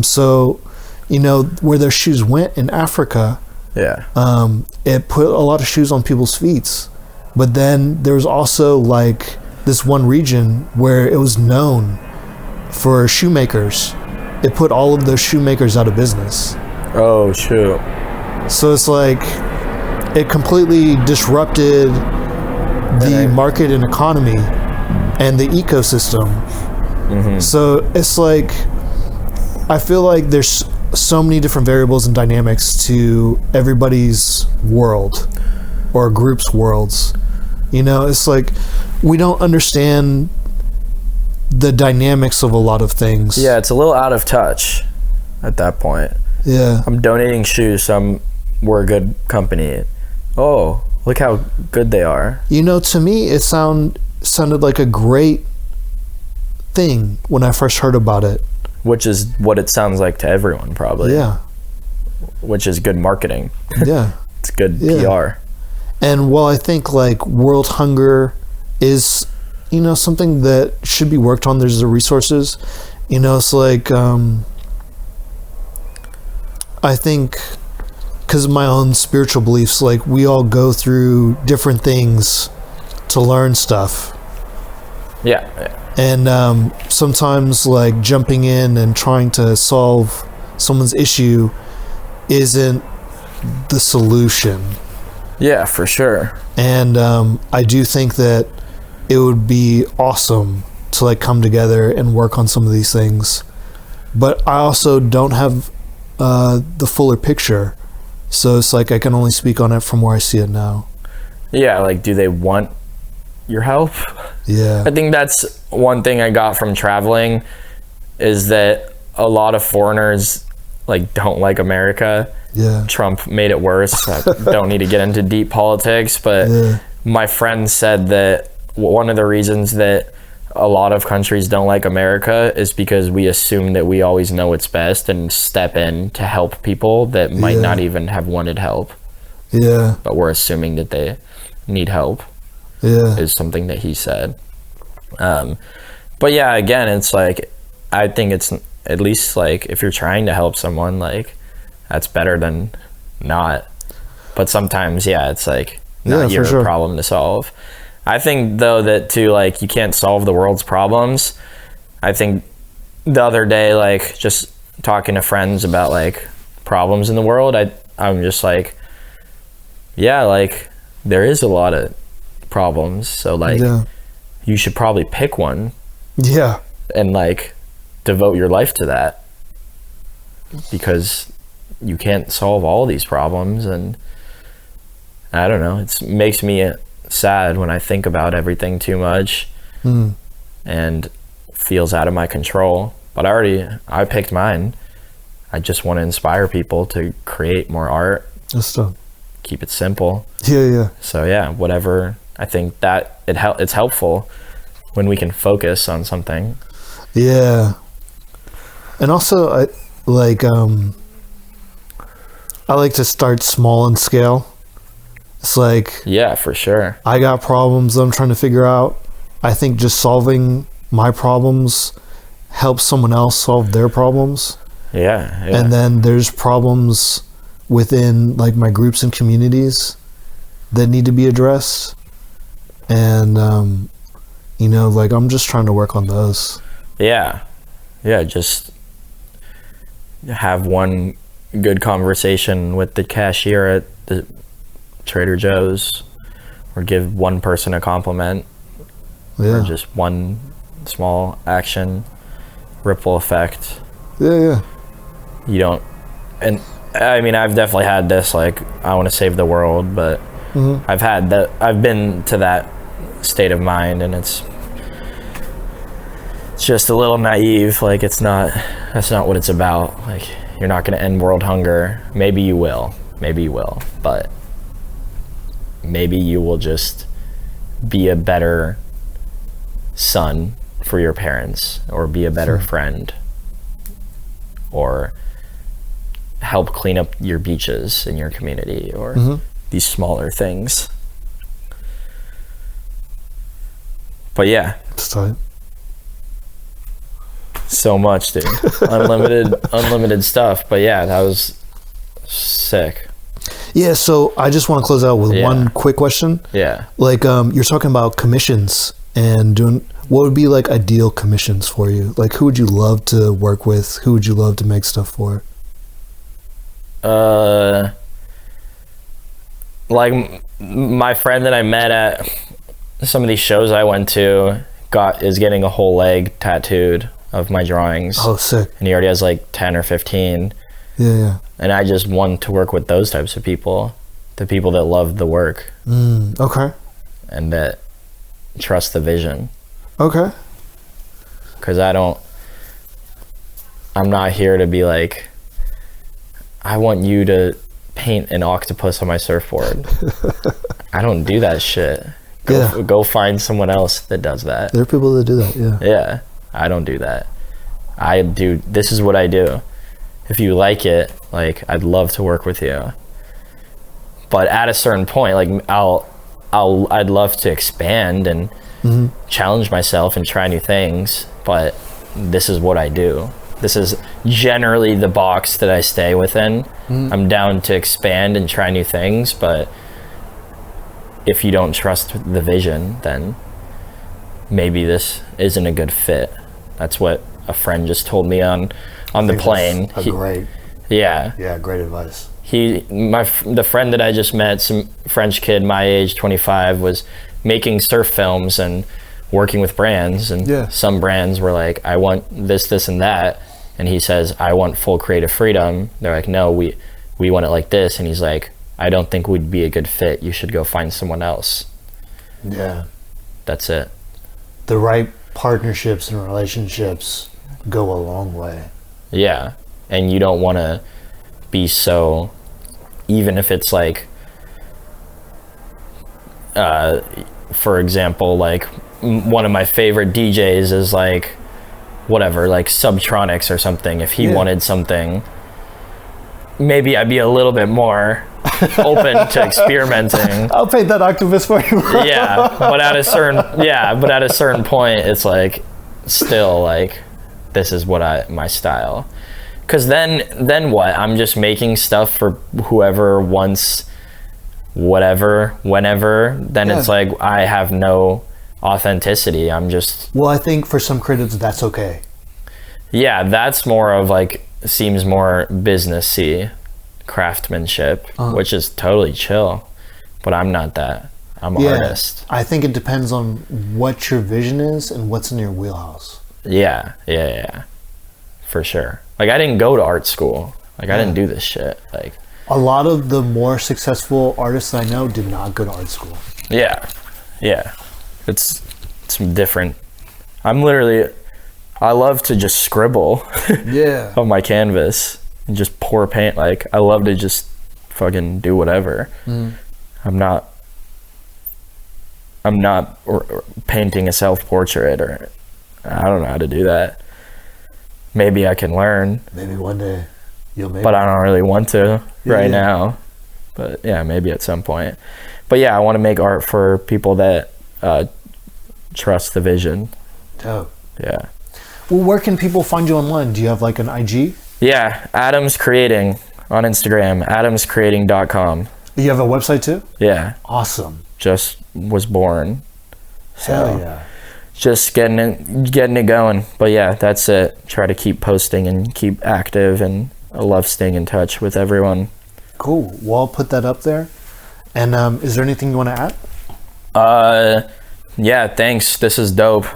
So, you know, where their shoes went in Africa, it put a lot of shoes on people's feet. But then there was also like this one region where it was known for shoemakers. It put all of those shoemakers out of business. Oh, shoot. So it's like it completely disrupted the market and economy and the ecosystem. So it's like, I feel like there's so many different variables and dynamics to everybody's world or group's worlds. You know, it's like we don't understand the dynamics of a lot of things. Yeah, it's a little out of touch at that point. Yeah. I'm donating shoes, so we're a good company. Oh, look how good they are. You know, to me, it sounded like a great thing when I first heard about it. Which is what it sounds like to everyone, probably. Yeah. Which is good marketing. Yeah. It's good PR. And while I think like world hunger is, you know, something that should be worked on, there's the resources, you know, it's like, I think because of my own spiritual beliefs, like we all go through different things to learn stuff. Yeah. And sometimes like jumping in and trying to solve someone's issue isn't the solution. Yeah, for sure. And I do think that it would be awesome to like come together and work on some of these things. But I also don't have the fuller picture. So it's like I can only speak on it from where I see it now. Yeah, like do they want your help? Yeah. I think that's one thing I got from traveling is that a lot of foreigners like don't like America. Yeah. Trump made it worse. I don't need to get into deep politics, but my friend said that one of the reasons that a lot of countries don't like America is because we assume that we always know what's best and step in to help people that might not even have wanted help. Yeah. But we're assuming that they need help. Yeah. Is something that he said. But yeah, again, it's like, I think it's at least like if you're trying to help someone, like that's better than not. But sometimes, yeah, it's like not your problem to solve. I think though that too, like you can't solve the world's problems. I think the other day, like just talking to friends about like problems in the world, I'm just like, yeah, like there is a lot of problems. So like you should probably pick one. Yeah. And like devote your life to that, because you can't solve all these problems. And I don't know, it makes me sad when I think about everything too much and feels out of my control. But I picked mine. I just want to inspire people to create more art. That's tough. Keep it simple. Yeah. So yeah, whatever. I think that it's helpful when we can focus on something. Yeah. And also I like to start small in scale. It's like, yeah, for sure. I got problems that I'm trying to figure out. I think just solving my problems helps someone else solve their problems. Yeah. And then there's problems within like my groups and communities that need to be addressed. And, you know, like I'm just trying to work on those. Yeah. Just have one good conversation with the cashier at the Trader Joe's, or give one person a compliment, or just one small action, ripple effect. Yeah. You don't, and I mean, I've definitely had this, like, I want to save the world, but I've been to that state of mind, and it's just a little naive. Like, that's not what it's about. Like, you're not going to end world hunger. Maybe you will, but maybe you will just be a better son for your parents, or be a better friend, or help clean up your beaches in your community, or these smaller things. But yeah. It's tight. so much, dude. Unlimited stuff. But yeah, that was sick. Yeah, so I just want to close out with one quick question. Yeah. Like, you're talking about commissions and doing, what would be like ideal commissions for you? Like, who would you love to work with? Who would you love to make stuff for? Like my friend that I met at some of these shows I went to is getting a whole leg tattooed of my drawings. Oh, sick. And he already has like 10 or 15. Yeah. And I just want to work with those types of people, the people that love the work. Okay. And that trust the vision. Okay. Because I'm not here to be like, I want you to paint an octopus on my surfboard. I don't do that shit. Go find someone else that does that. There are people that do that, yeah. Yeah, I don't do that. This is what I do. If you like it, like, I'd love to work with you. But at a certain point, like, I'd love to expand and challenge myself and try new things, but this is what I do. This is generally the box that I stay within. I'm down to expand and try new things, but if you don't trust the vision, then maybe this isn't a good fit. That's what a friend just told me on the plane. Great. Yeah. Yeah, great advice. The friend that I just met, some French kid my age, 25, was making surf films and working with brands, and some brands were like, I want this and that, and he says, I want full creative freedom. They're like, no, we want it like this, and he's like, I don't think we'd be a good fit. You should go find someone else. Yeah. That's it. The right partnerships and relationships go a long way. Yeah. And you don't want to be so, even if it's like, for example, like one of my favorite DJs is like, whatever, like Subtronics or something. If he wanted something, maybe I'd be a little bit more open to experimenting. I'll paint that octopus for you. But at a certain point, it's like, still like, this is my style. Because then what? I'm just making stuff for whoever wants whatever, whenever. Then it's like, I have no authenticity. I'm just... Well, I think for some creatives, that's okay. Yeah, that's more of like, seems more businessy craftsmanship, which is totally chill. But I'm not that. I'm an artist. I think it depends on what your vision is and what's in your wheelhouse. Yeah. For sure. Like, I didn't go to art school. Like, I didn't do this shit. Like, a lot of the more successful artists I know did not go to art school. Yeah. It's different. I love to just scribble on my canvas and just pour paint. Like, I love to just fucking do whatever. I'm not painting a self-portrait, or I don't know how to do that. Maybe I can learn. Maybe one day you'll make it. But I don't really want to now. But yeah, maybe at some point. But yeah, I want to make art for people that trust the vision. Dope. Yeah. Well, where can people find you online? Do you have like an IG? Yeah, Adam's Creating on Instagram, adamscreating.com. You have a website too? Yeah. Awesome. Just was born. Hell yeah. Just getting it going. But yeah, that's it. Try to keep posting and keep active, and I love staying in touch with everyone. Cool. Well, I'll put that up there. And is there anything you want to add? Yeah, thanks. This is dope.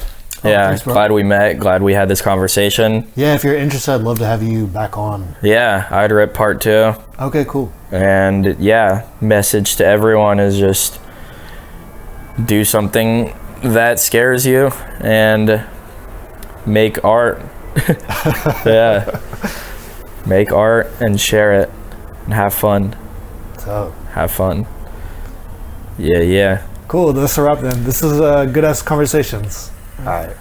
Thanks, glad we met. Glad we had this conversation. Yeah, if you're interested, I'd love to have you back on. Yeah, I'd rip part 2. Okay, cool. And yeah, message to everyone is just do something that scares you and make art. Yeah. Make art and share it and have fun. So have fun. Yeah. Cool, that's a wrap then. This is good ass conversations. All right.